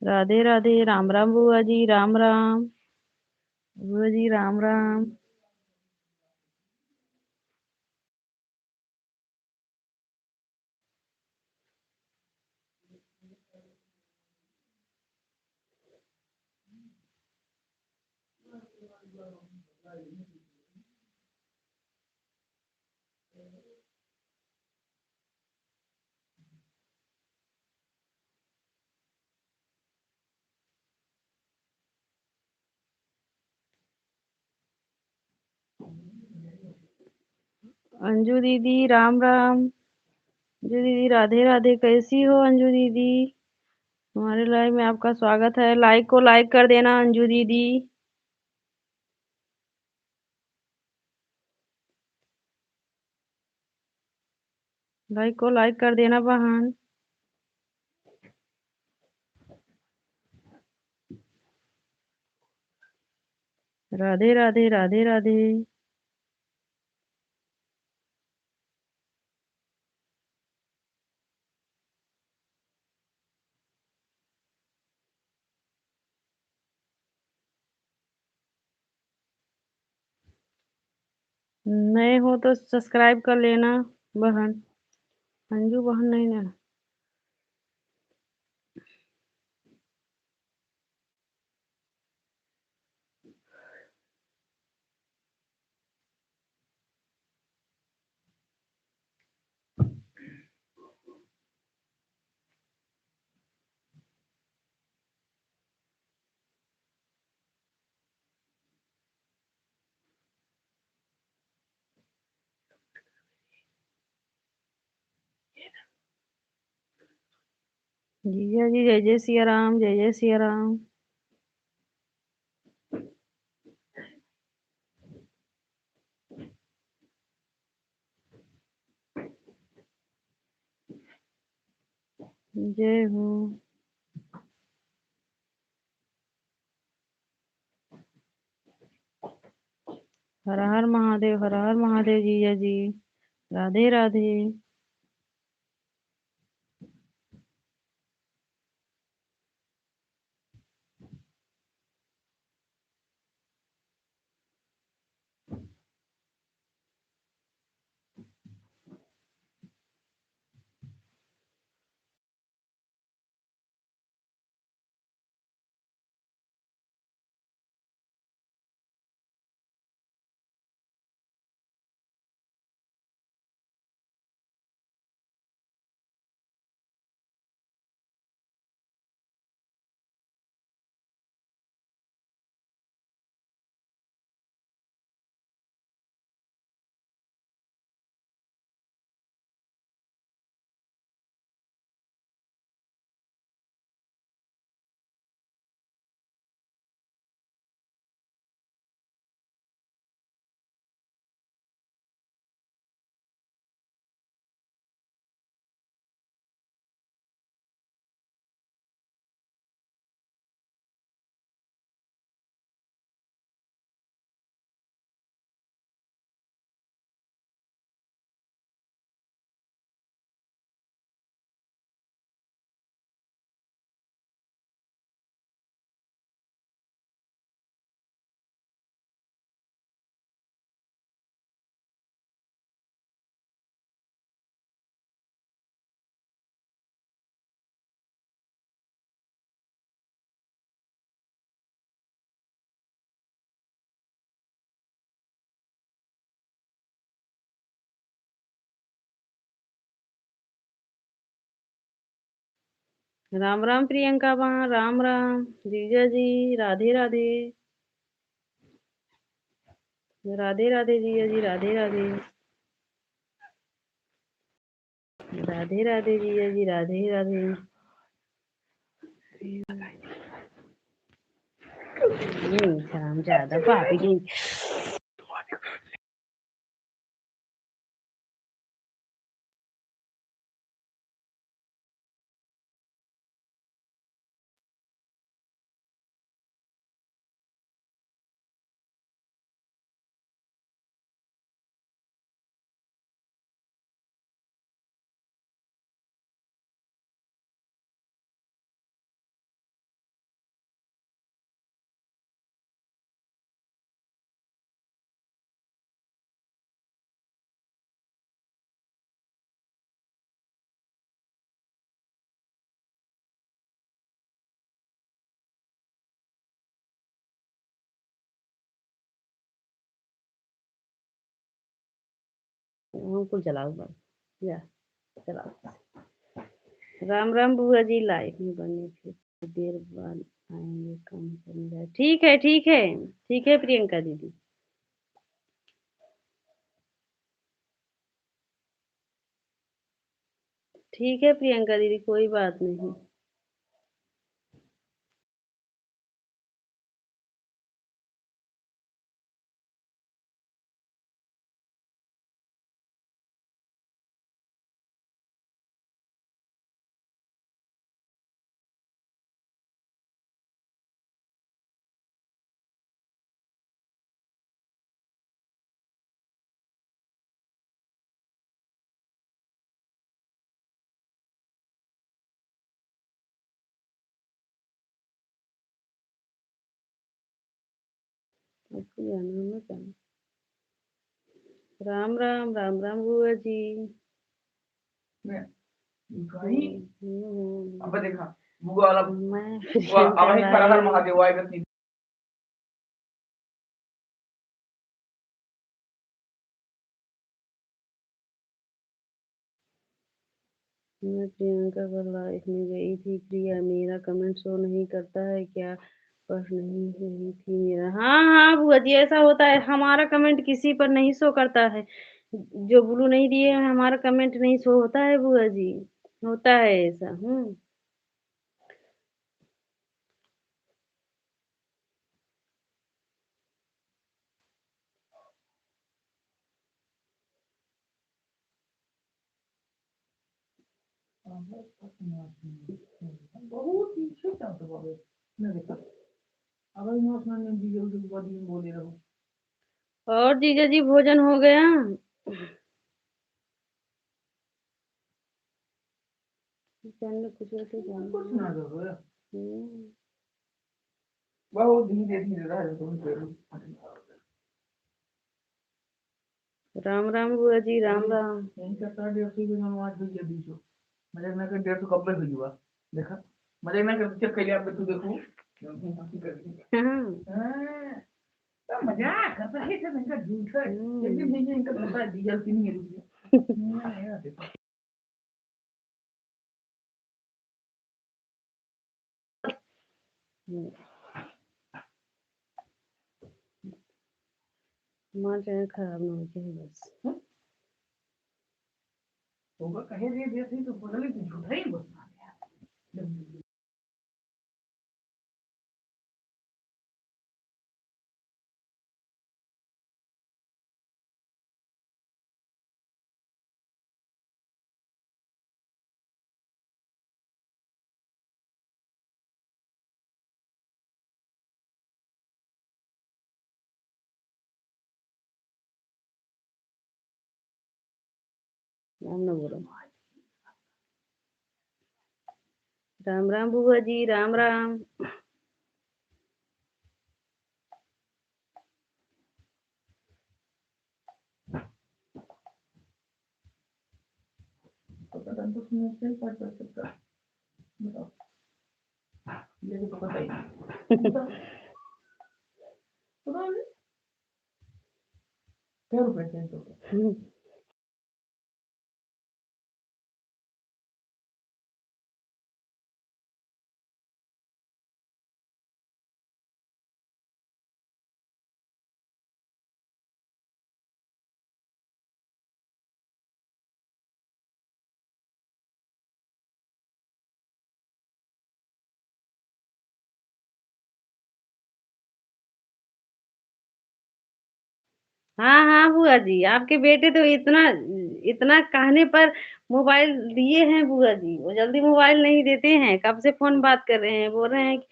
राधे राधे, राम राम बुआ जी, राम राम। बुआ जी राम राम। अंजू दीदी राम राम। अंजू दीदी राधे राधे, कैसी हो अंजू दीदी? हमारे लाइव में आपका स्वागत है। लाइक को लाइक कर देना अंजू दीदी। लाइक को लाइक कर देना बहन। राधे राधे, राधे राधे। नए हो तो सब्सक्राइब कर लेना बहन। अंजू बहन नहीं ना। जीजा जी जय जय सिया राम, जय जय सिया राम। जय हो। हर हर महादेव, हर हर महादेव जीजा जी। राधे राधे। राम राम प्रियंका वहाँ, राम राम जीजा जी। राधे राधे। राधे राधे जीजा जी, राधे राधे। राधे राधे जीजा जी, राधे राधे। शर्म ज्यादा पापी की। हमको जलाओ बस। या चलाओ। राम राम बुआ जी, लाइफ में बने थे देर बाद आएंगे, कम समझा। ठीक है, ठीक है, ठीक है प्रियंका दीदी। ठीक है प्रियंका दीदी, कोई बात नहीं। आपको जाना है मत जाना। राम राम, राम राम बुआ जी। अब देखा बुआ वाला मैं बुआ अब ही हर हर महादेव आएगा। मैं प्रियंका पर लाइफ में गई थी। प्रिया, मेरा कमेंट शो नहीं करता है क्या? पढ़ नहीं रही थी मेरा। हाँ हाँ बुआ जी, ऐसा होता है। हमारा कमेंट किसी पर नहीं शो करता है। जो ब्लू नहीं दिए हैं, हमारा कमेंट नहीं शो होता है बुआ जी। होता है ऐसा। बहुत पीछे था तो बाबे मैं देखा अगर इमोशनल ने दी जो बॉडी में बोले रहो और जीजा जी भोजन हो गया? जानने कुछ होते कुछ ना करो यार हम्म। बहुत धीरे धीरे रह रहे तुम करो राम राम बुआ जी, राम राम। इनका 150 के जन्म आज हुई है 200 मजाक ना कर 150 कब तक हुई हुआ देखा मजाक ना कर चेक कर लिया आप तू देखो हाँ। तो मजाक करता है सब इनका झूठ है लेकिन नहीं इनका पता है डीजल की नहीं है रुपया नहीं यार देखो माँ चाहे खराब ना हो जाए बस। होगा कहे दे देती तो बदले तो झूठा ही बोलना यार राम ना बोलो। राम राम बुआ जी, राम राम। पता तो सुनो से पढ़ सकता बताओ ये तो पता ही बताओ पता नहीं क्या रुपए थे तो हाँ हाँ बुआ जी, आपके बेटे तो इतना इतना कहने पर मोबाइल दिए हैं बुआ जी। वो जल्दी मोबाइल नहीं देते हैं, कब से फोन बात कर रहे हैं, बोल रहे हैं कि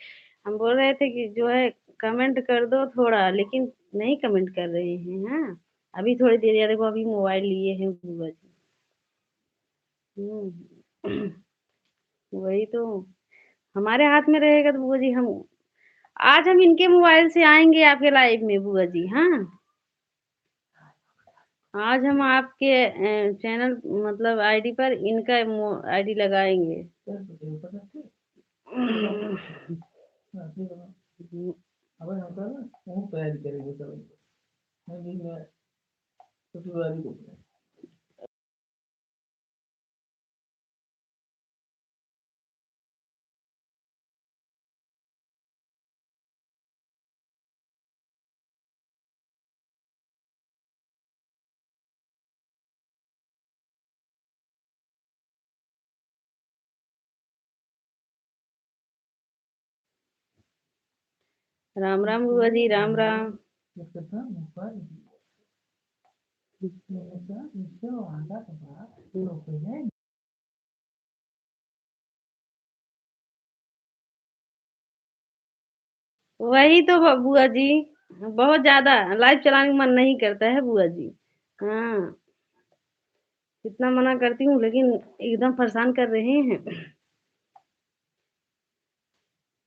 हम बोल रहे थे कि जो है कमेंट कर दो थोड़ा, लेकिन नहीं कमेंट कर रहे हैं। हाँ, अभी थोड़ी देर या देखो अभी मोबाइल लिए हैं बुआ जी। हम्म। वही तो, हमारे हाथ में रहेगा तो बुआ जी हम आज हम इनके मोबाइल से आएंगे आपके लाइव में बुआ जी। हाँ, आज हम आपके चैनल मतलब आईडी पर इनका आईडी लगाएंगे। पता थे अब हम कर वो तैयारी करेंगे सब मैं भी मैं ससुराली को राम राम बुआ जी, राम राम। इसका मोबाइल इसका इससे आधा तो रुपए वही तो बुआ जी, बहुत ज्यादा लाइव चलाने का मन नहीं करता है बुआ जी। हाँ, कितना मना करती हूँ लेकिन एकदम परेशान कर रहे हैं।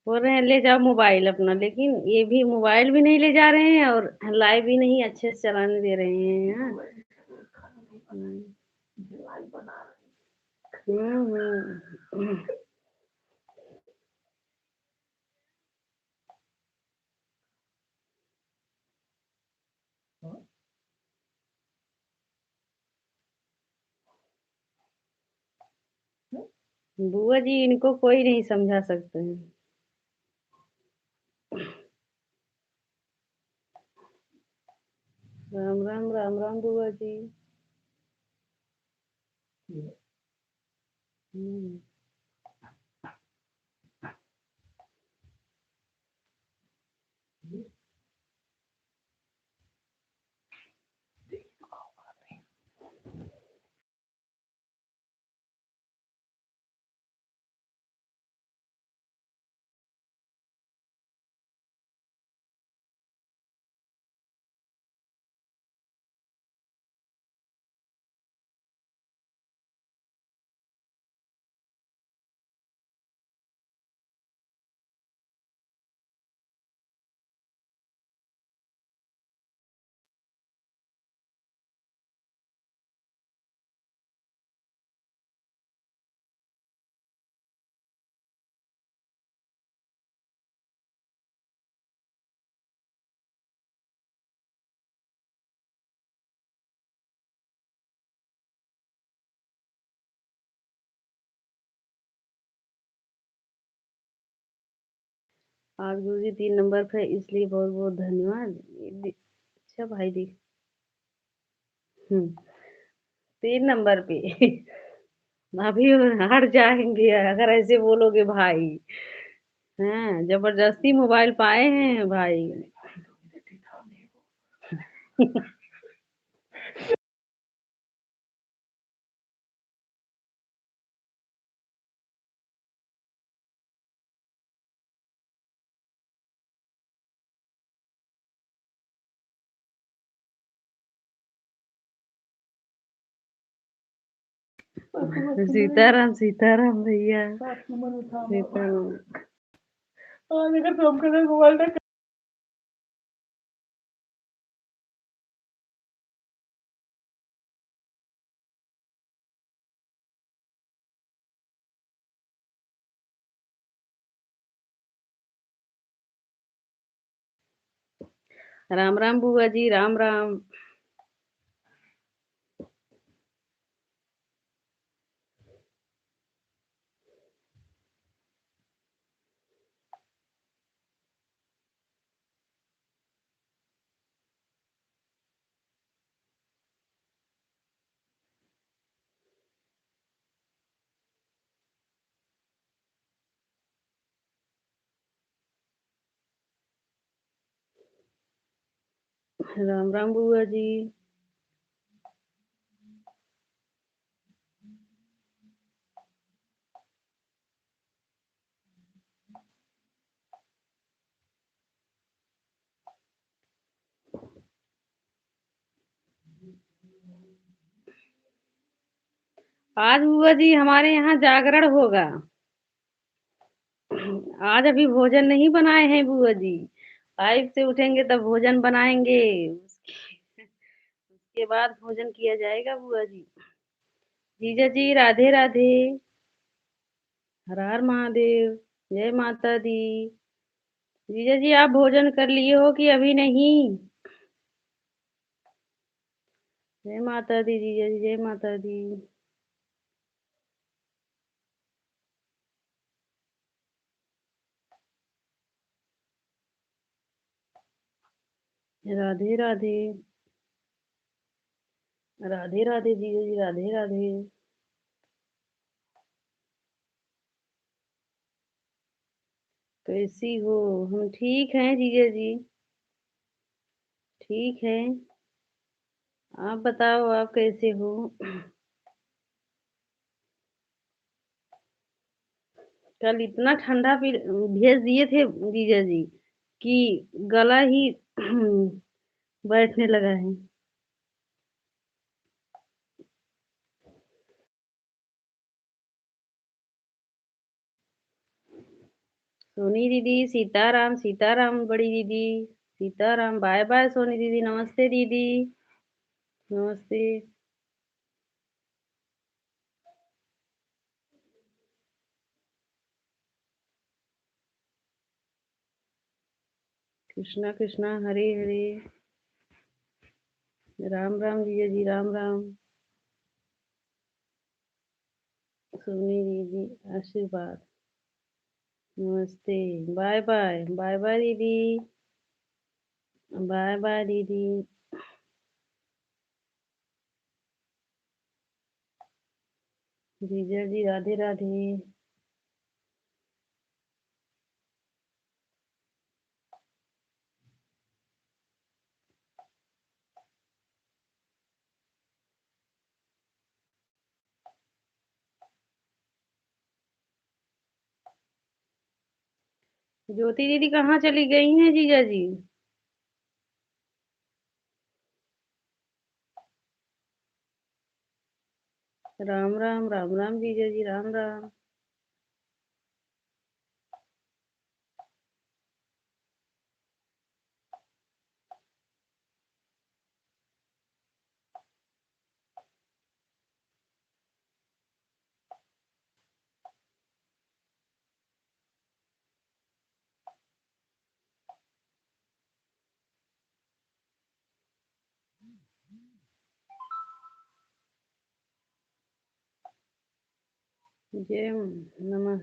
बोल रहे हैं ले जाओ मोबाइल अपना, लेकिन ये भी मोबाइल भी नहीं ले जा रहे हैं और लाइव भी नहीं अच्छे से चलाने दे रहे हैं। हाँ। हम्म। हम्म। बुआ जी इनको कोई नहीं समझा सकते हैं। राम राम, राम राम बुआ जी। हम्म। आज गुरुजी 3 नंबर पे इसलिए बहुत-बहुत धन्यवाद। अच्छा भाई दी। हुँ, 3 नंबर पे। अभी हट जाएँगे अगर ऐसे बोलोगे भाई। हैं, ज़बरदस्ती मोबाइल पाए हैं भाई। सीताराम, सीताराम भैया। सीताराम। देखा तुम कदर मोबाइल ना राम राम बुआ जी, राम राम। राम राम बुआ जी। आज बुआ जी हमारे यहाँ जागरण होगा। आज अभी भोजन नहीं बनाए हैं बुआ जी। 5 से उठेंगे तब भोजन बनाएँगे। उसके बाद भोजन किया जाएगा बुआ जी। जीजा जी राधे राधे। हर हर महादेव। जय माता दी। जीजा जी आप भोजन कर लिए हो कि अभी नहीं? जय माता दी जीजा जी, जय माता दी। राधे राधे। राधे राधे जीजा जी, राधे राधे। कैसी हो? हम ठीक हैं जीजा जी। ठीक है। आप बताओ आप कैसे हो? कल इतना ठंडा भेज दिए थे जीजा जी कि गला ही बैठने लगा है। सोनी दीदी सीताराम, सीताराम बड़ी दीदी। सीताराम, बाय बाय सोनी दीदी, नमस्ते दीदी। नमस्ते। कृष्णा कृष्णा हरे हरे। राम राम जीजा जी, राम राम। सोनी दीदी आशीर्वाद। नमस्ते। बाय बाय, बाय बाय दीदी। बाय बाय दीदी। जीजा जी राधे राधे। ज्योति दीदी कहाँ चली गई हैं जीजा जी? राम राम, राम राम जीजा जी, राम राम। जय नमः।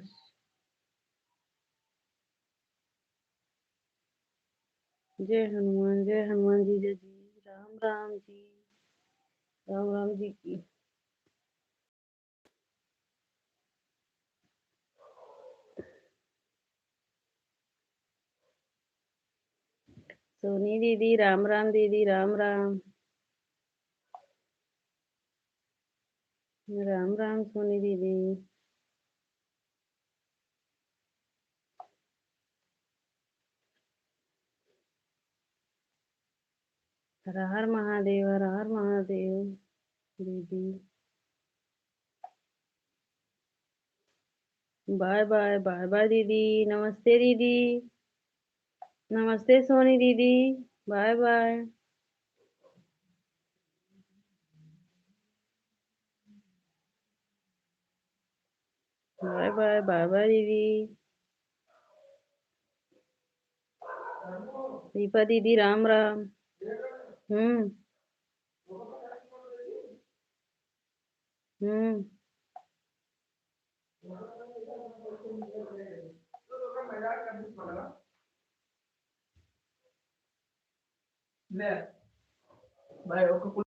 जय हनुमान जी जय जी राम राम जी राम राम जी की। सोनी दीदी राम राम दीदी राम राम राम राम सोनी दीदी। हर हर महादेव हर हर महादेव दीदी। बाय बाय बाय बाय दीदी। नमस्ते दीदी। नमस्ते सोनी दीदी। Bye bye bye bye bye bye दीदी। दीपा दीदी राम राम। हम्म हम्म ले भाई ओके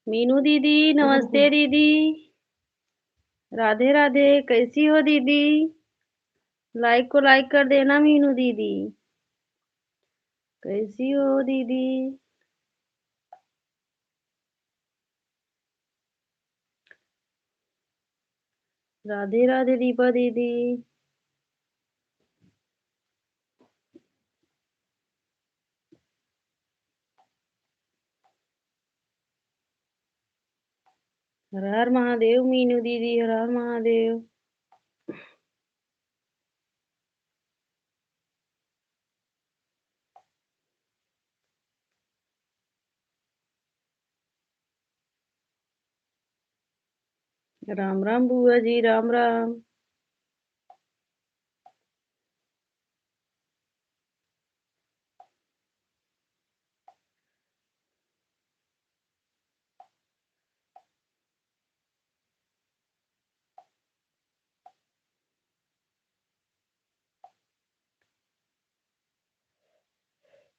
मीनू दीदी नमस्ते दीदी। राधे राधे कैसी हो दीदी। लाइक को लाइक कर देना मीनू दीदी। कैसी हो दीदी। राधे राधे दीपा दीदी। हर हर महादेव मीनू दीदी हर हर महादेव। राम राम बुआ जी राम राम।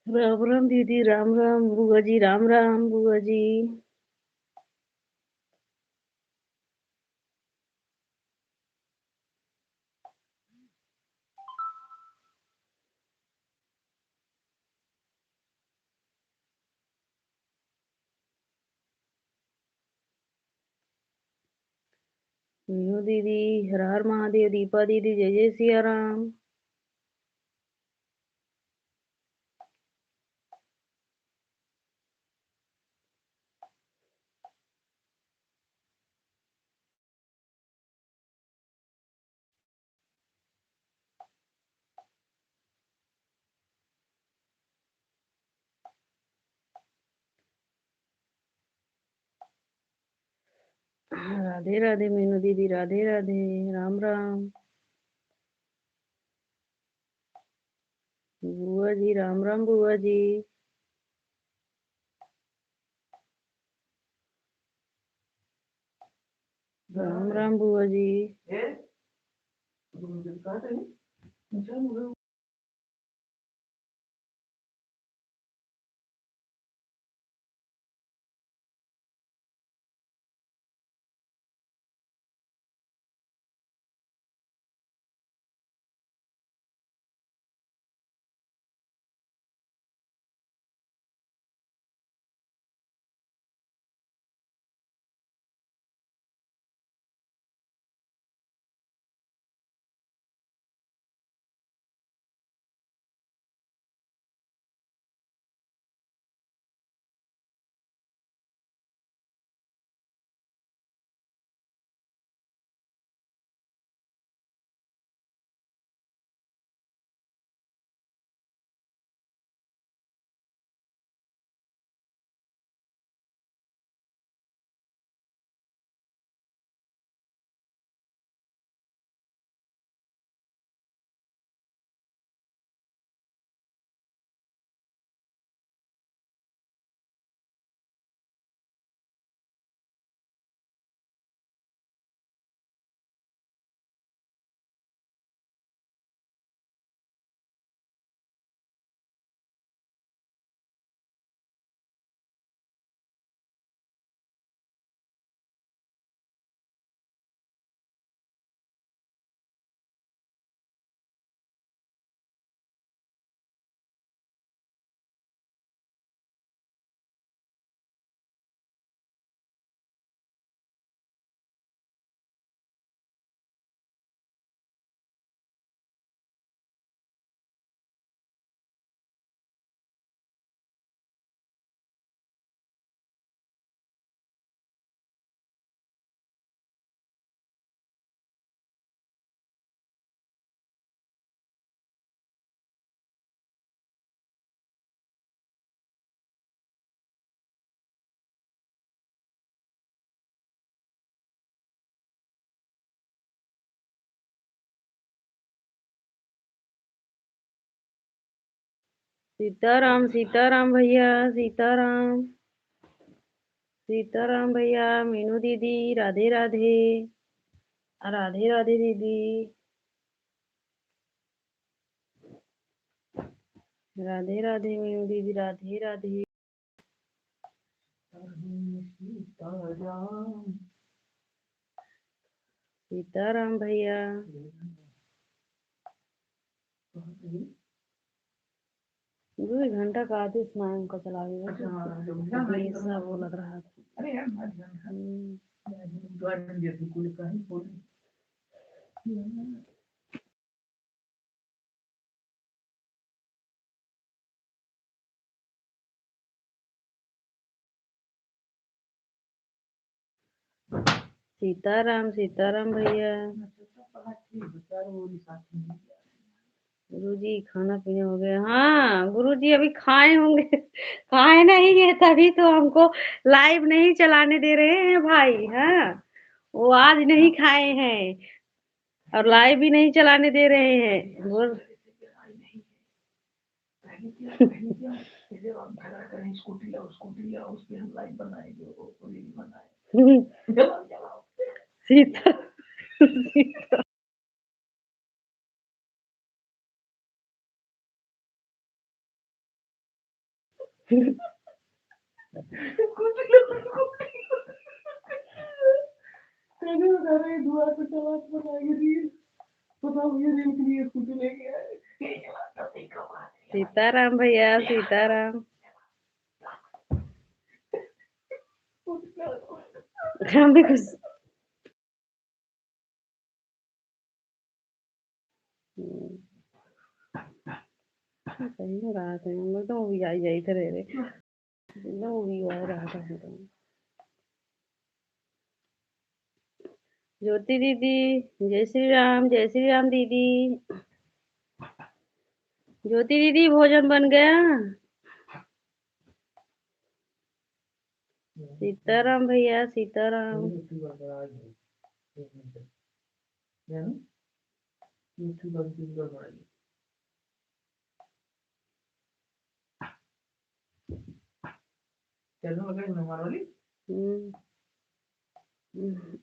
राम राम दीदी राम राम बुआ जी राम राम बुआ जी। मीनू दीदी हर हर महादेव। दीपा दीदी जय जय सिया राम। राधे राधे मीनू दीदी, राधे राधे, राम राम। बुआ जी, राम राम बुआ जी। राम राम बुआ जी। सीताराम सीताराम भैया, सीताराम सीताराम भैया, मीनू दीदी, राधे राधे, राधे राधे दीदी, राधे राधे मीनू दीदी, राधे राधे। सीताराम भैया। दो घंटा का आते स्नान का चला गया, ऐसा वो लग रहा था। अरे यार सीताराम सीताराम भैया। गुरुजी खाना पीना हो गया? हाँ गुरुजी अभी खाए होंगे। खाए नहीं है तभी तो हमको लाइव नहीं चलाने दे रहे हैं भाई। हाँ वो आज नहीं खाए हैं और लाइव भी नहीं चलाने दे रहे हैं। बोल स्कूटी लाओ उस पे हम लाइव बनाएंगे, वो रील बनाए। सीता सीता दुआ को चला बनाएंगे रील, बताओ ये रील के लिए स्कूटी लेके आए। सीताराम भैया, सीताराम। हम भी कुछ सही में रहा था। हम लोग तो मूवी आई जाई थे रे मूवी आ रहा था हम तो। ज्योति दीदी, जय श्री राम दीदी। ज्योति दीदी भोजन बन गया? सीताराम भैया सीताराम। यूट्यूबर बनाइए, एक मिनट, यानी यूट्यूबर बनाइए। चलो अगर नंबर वाली हम्म, हम्म।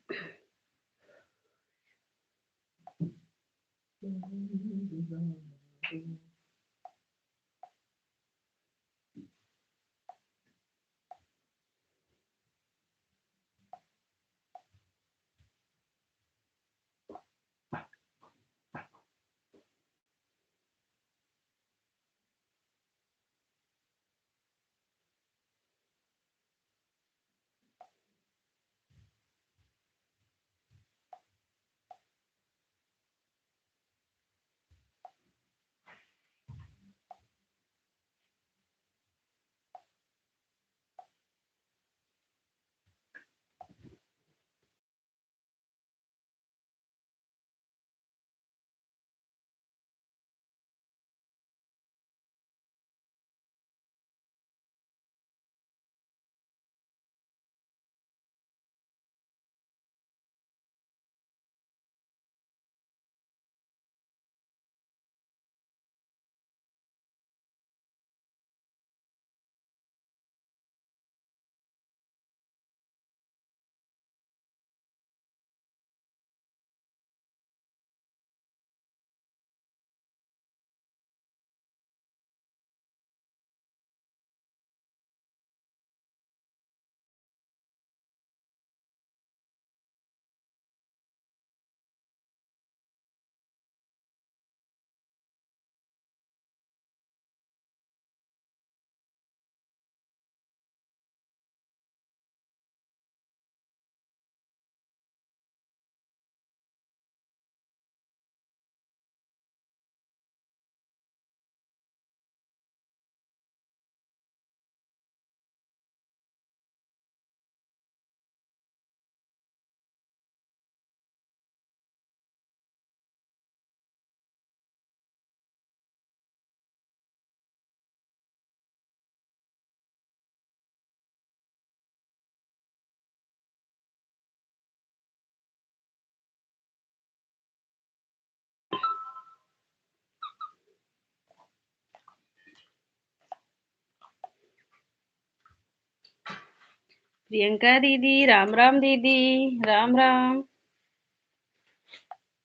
प्रियंका दीदी राम राम दीदी, राम राम।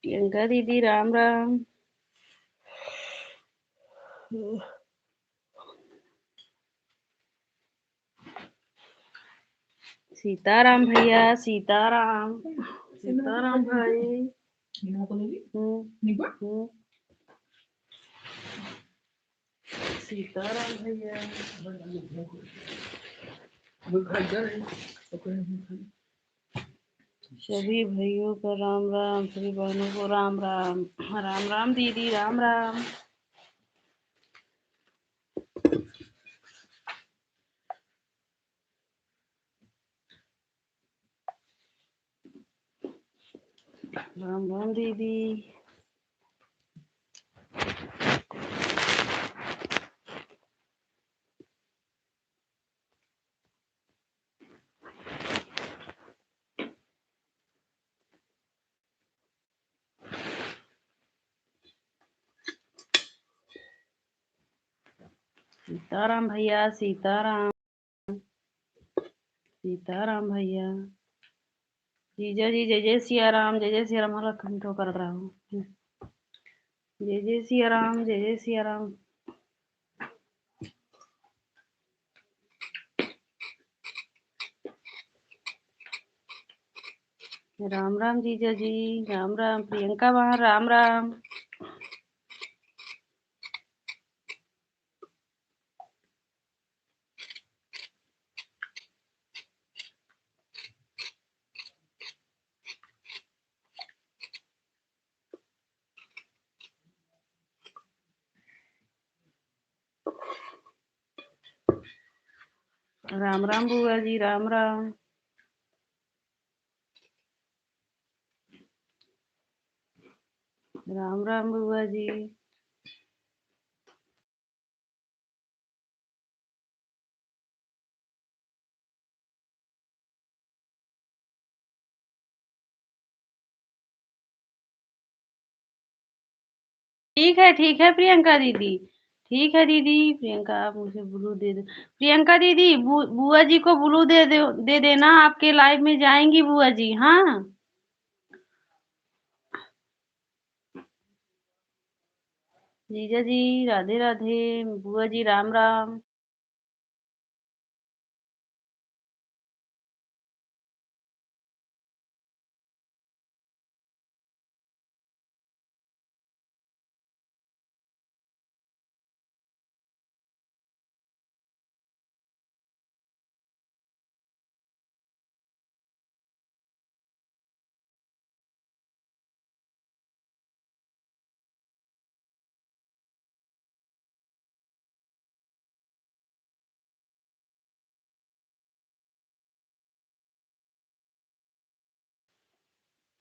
प्रियंका दीदी राम राम। सीताराम भैया सीताराम। सीताराम भाई। सीताराम भैया। सभी भाइयों को राम राम, सभी बहनों को राम राम। राम राम दीदी राम राम। राम राम दीदी। सीताराम भैया सीताराम। सीताराम भैया। जीजा जी जय जय सिया राम, जय जय सिया राम। हला कंठो कर रहा हूँ। जय जय सिया राम, जय जय सिया राम। राम राम जीजा जी, राम राम। प्रियंका वहाँ राम राम। राम राम बुआ जी, राम राम। राम राम बुआ जी। ठीक है प्रियंका दीदी। ठीक है दीदी। प्रियंका आप मुझे ब्लू दे दो। प्रियंका दीदी बुआ जी को ब्लू दे देना, आपके लाइव में जाएंगी बुआ जी। हाँ जीजा जी राधे राधे। बुआ जी राम राम।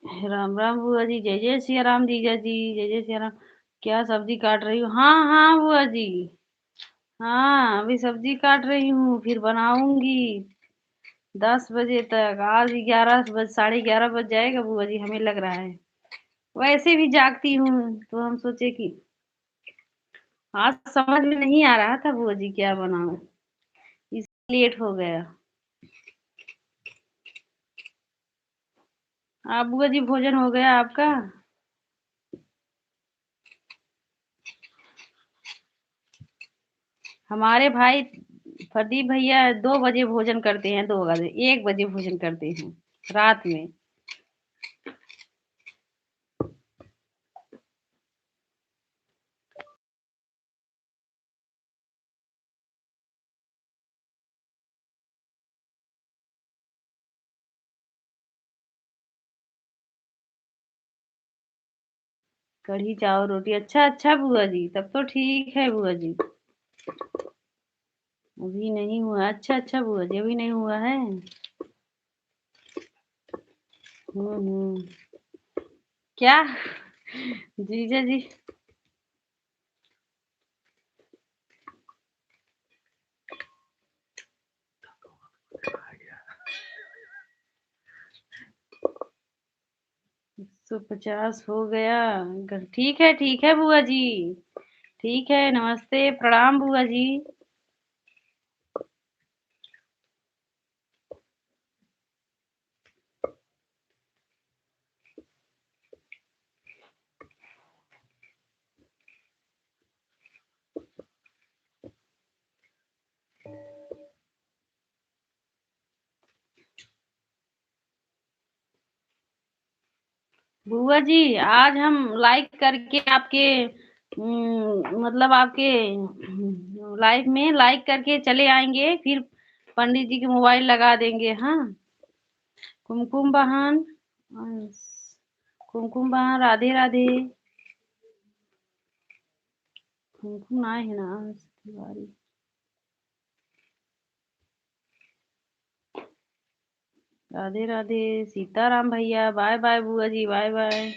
राम राम बुआ जी। जय जय सिया राम जीजा जी। जय जय सिया राम। क्या सब्जी काट रही हूँ? हाँ हाँ बुआ जी। हाँ अभी सब्जी काट रही हूँ, फिर बनाऊंगी 10 बजे तक। आज 11 बज 11:30 बज जाएगा बुआ जी, हमें लग रहा है। वैसे भी जागती हूँ तो हम सोचे कि आज समझ में नहीं आ रहा था बुआ जी क्या बनाऊं, इसलिए लेट हो गया। आप बुआ जी भोजन हो गया आपका? हमारे भाई प्रदीप भैया 2 बजे भोजन करते हैं, 2 बजे 1 बजे भोजन करते हैं रात में। कढ़ी चावल रोटी। अच्छा अच्छा बुआ जी, तब तो ठीक है बुआ जी। अभी नहीं हुआ? अच्छा अच्छा बुआ जी, अभी नहीं हुआ है। हम्म। क्या जीजा जी? आ गया। 150 हो गया। ठीक है बुआ जी। ठीक है, नमस्ते प्रणाम बुआ जी। बुआ जी आज हम लाइक करके आपके मतलब आपके लाइव में लाइक करके चले आएंगे, फिर पंडित जी के मोबाइल लगा देंगे। हाँ कुमकुम बहन। कुमकुम बहन राधे राधे। कुमकुम आए है ना तिवारी। राधे राधे। सीताराम भैया बाय बाय बुआ जी, बाय बाय।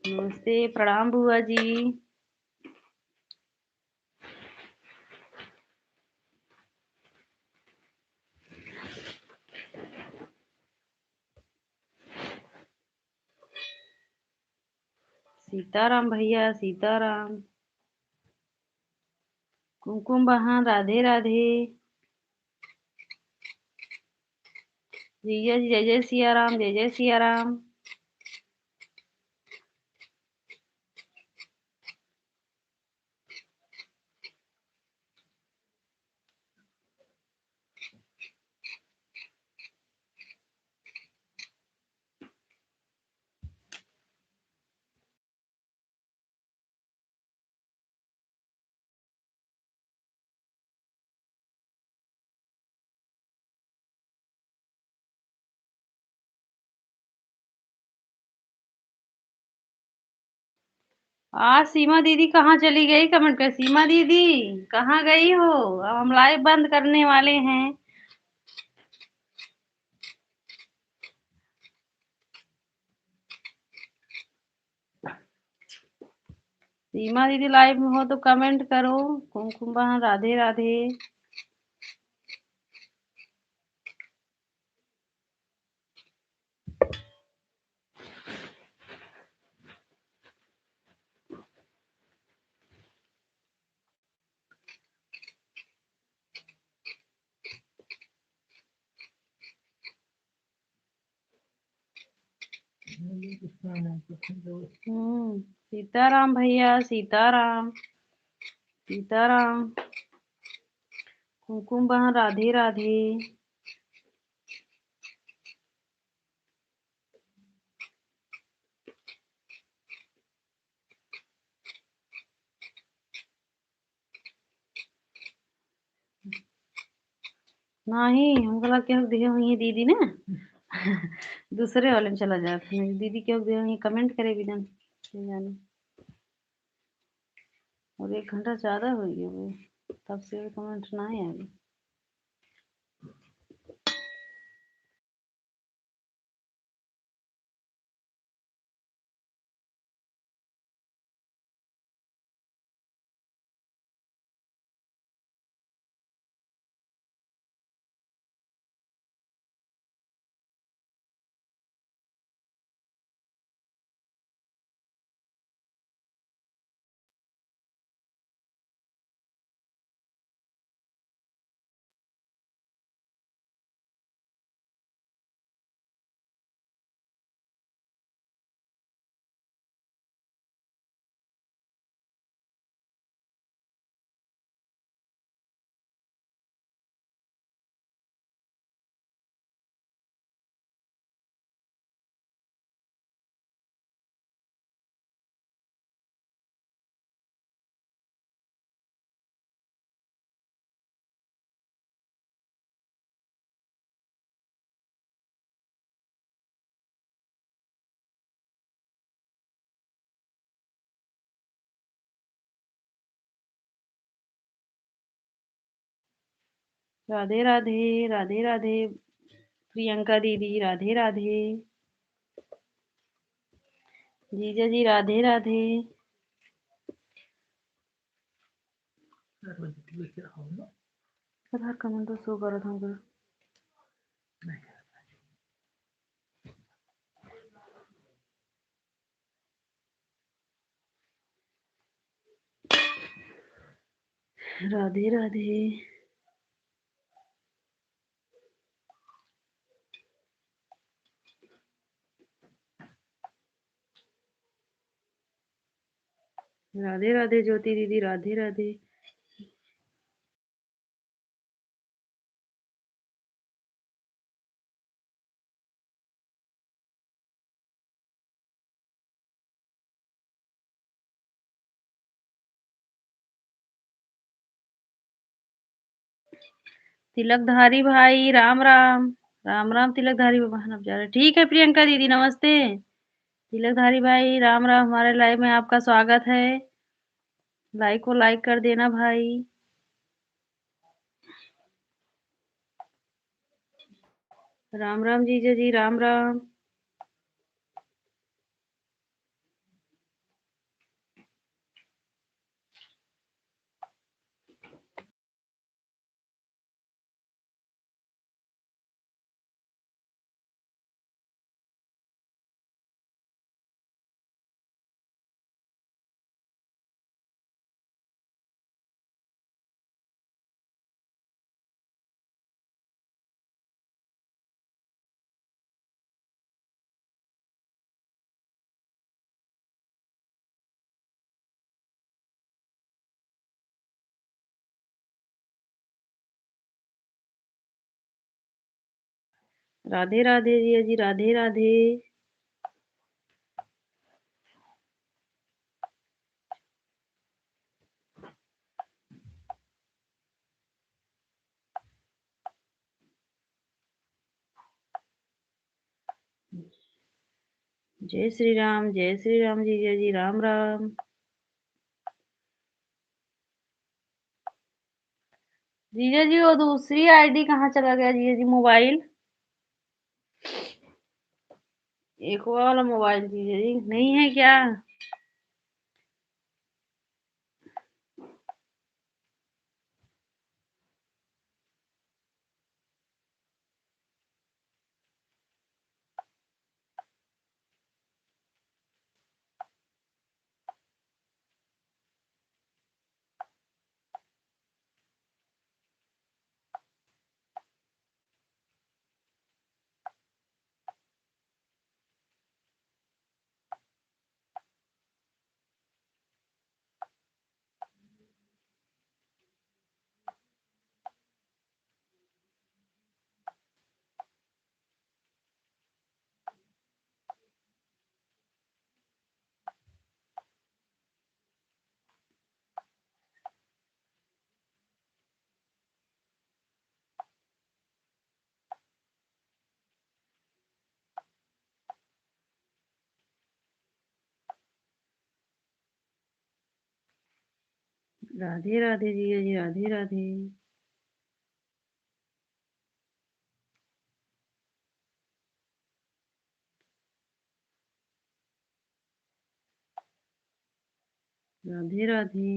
नमस्ते प्रणाम बुआ जी। सीताराम भैया सीताराम। कुमकुम बहन राधे राधे। जीजा जी जय जय सिया राम, जय जय सिया राम। आज सीमा दीदी कहाँ चली गई? कमेंट कर, सीमा दीदी कहाँ गई हो? अब हम लाइव बंद करने वाले हैं। सीमा दीदी लाइव में हो तो कमेंट करो। कुमकुम बहन राधे राधे। सीताराम भैया, सीताराम सीताराम। कुमकुम बहन, राधे राधे। नहीं, हमको लगा क्या दिए हुई है दीदी ने। दूसरे वाले में चला जाता है। दीदी क्या दिए हुई कमेंट करे भी जाने। और 1 घंटा ज़्यादा हो गया वो, तब से कमेंट ना है अभी। राधे राधे, राधे राधे। प्रियंका दीदी, राधे राधे। जीजा जी, राधे राधे। आधार कमेंट तो शो करो था। राधे राधे। राधे राधे ज्योति दीदी, राधे राधे। तिलकधारी भाई, राम राम। राम राम तिलकधारी बहन, अब जा रहे। ठीक है प्रियंका दीदी, नमस्ते। तिलकधारी भाई, राम राम। हमारे लाइव में आपका स्वागत है। लाइक को लाइक कर देना भाई। राम राम जीजा जी, राम राम। राधे राधे जीजा जी, राधे राधे। जय श्री राम, जय श्री राम जीजा जी, राम राम। जीजा जी वो दूसरी आईडी कहाँ चला गया जीजा जी? मोबाइल, एक वाला मोबाइल जीजा जी नहीं है क्या? राधे राधे जीजा जी, राधे राधे। राधे राधे।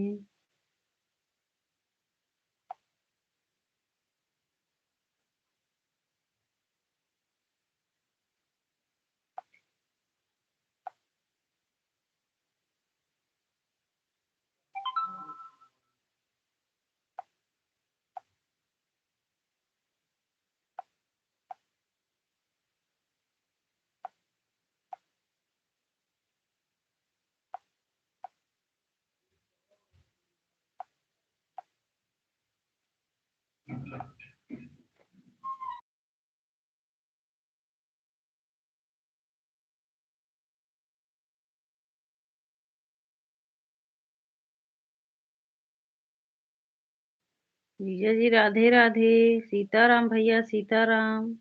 जीजा जी राधे राधे। सीताराम भैया, सीताराम।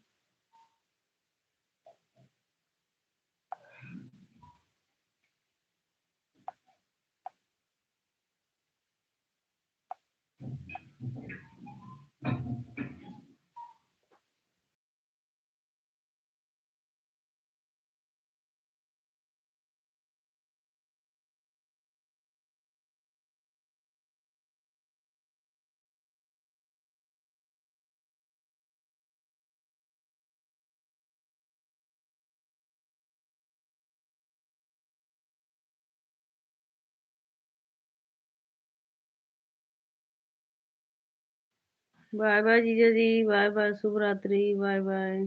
बाय बाय जीजा जी, बाय बाय, शुभ रात्रि, बाय बाय।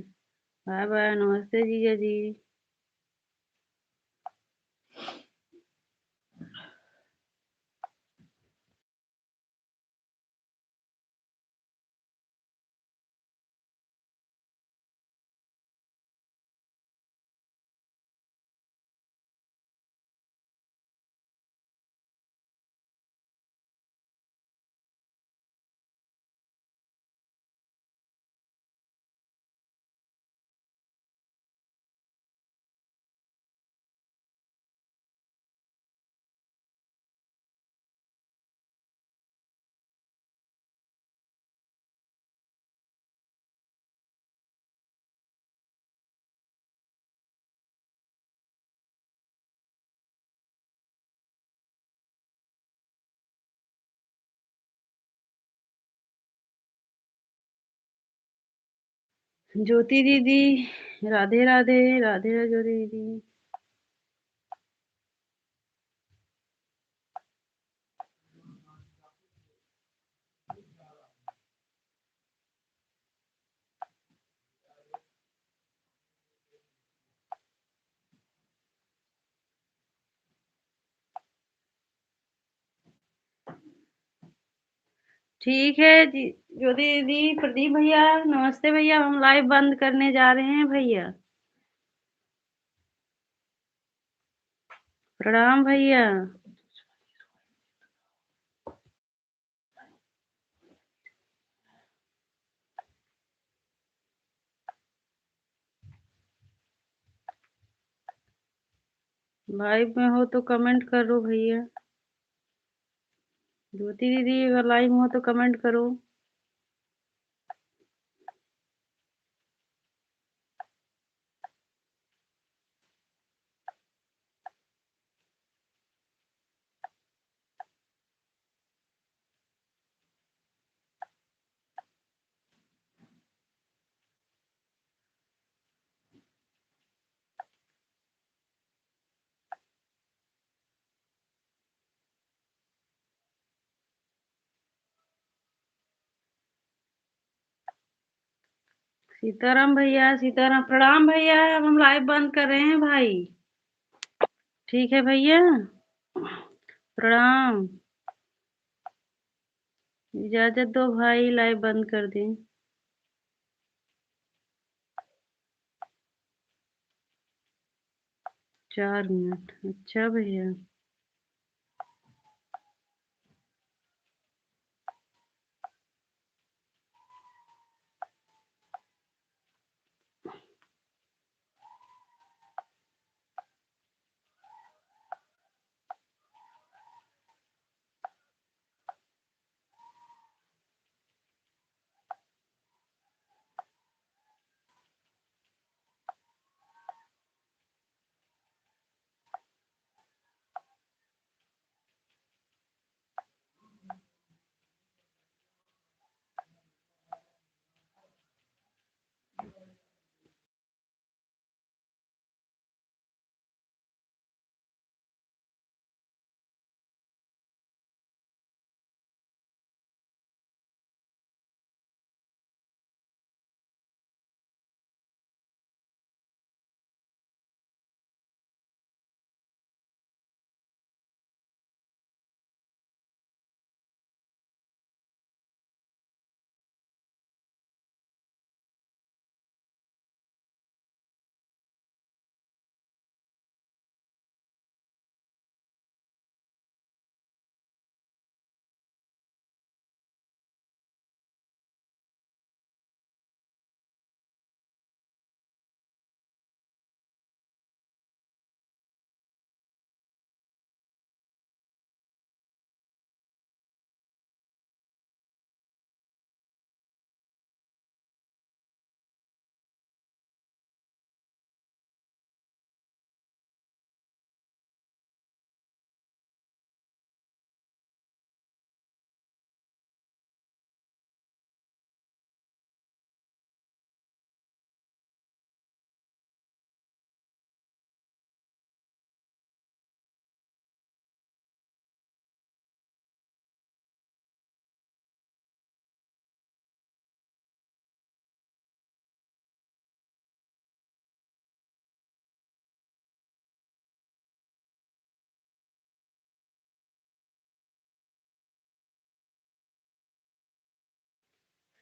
बाय बाय, नमस्ते जीजा जी। ज्योति दीदी, राधे राधे। राधे राधे ज्योति दीदी। ठीक है जी। ज्योति दीदी, प्रदीप भैया, नमस्ते भैया, हम लाइव बंद करने जा रहे हैं भैया। प्रणाम भैया। लाइव में हो तो कमेंट करो भैया। ज्योति दीदी अगर लाइव हो तो कमेंट करो। सीताराम भैया, सीताराम। प्रणाम भैया, अब हम लाइव बंद कर रहे हैं भाई। ठीक है भैया, प्रणाम। इजाजत दो भाई, लाइव बंद कर दें। 4 मिनट, अच्छा भैया।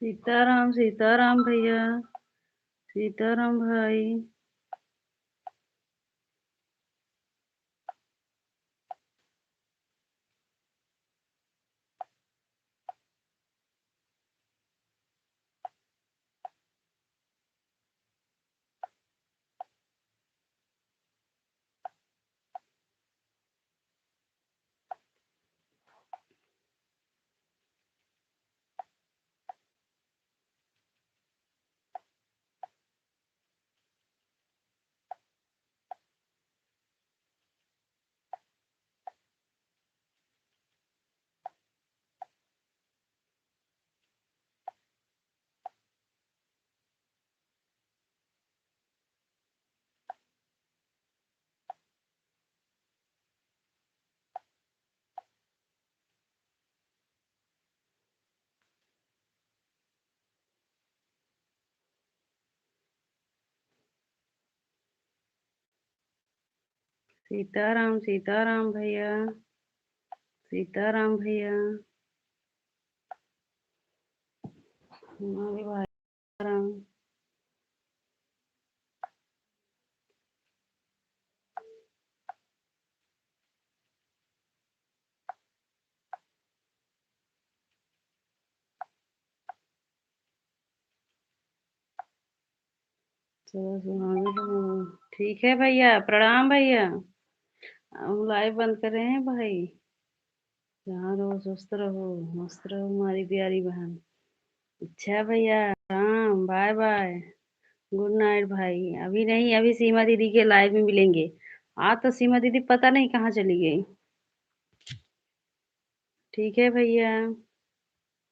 सीताराम सीताराम भैया, सीताराम भाई। सीताराम सीताराम भैया, सीताराम भैया। हमारे भाई राम। चलो सुहानी तो ठीक है भैया, प्रणाम भैया। हम लाइव बंद कर रहे हैं भाई। जहाँ रहो स्वस्थ रहो, मस्त रहो हमारी प्यारी बहन। अच्छा भैया, Ram, bye bye. Good night भाई। अभी नहीं, अभी सीमा दीदी के लाइव में मिलेंगे। आज तो सीमा दीदी पता नहीं कहाँ चली गई। ठीक है भैया।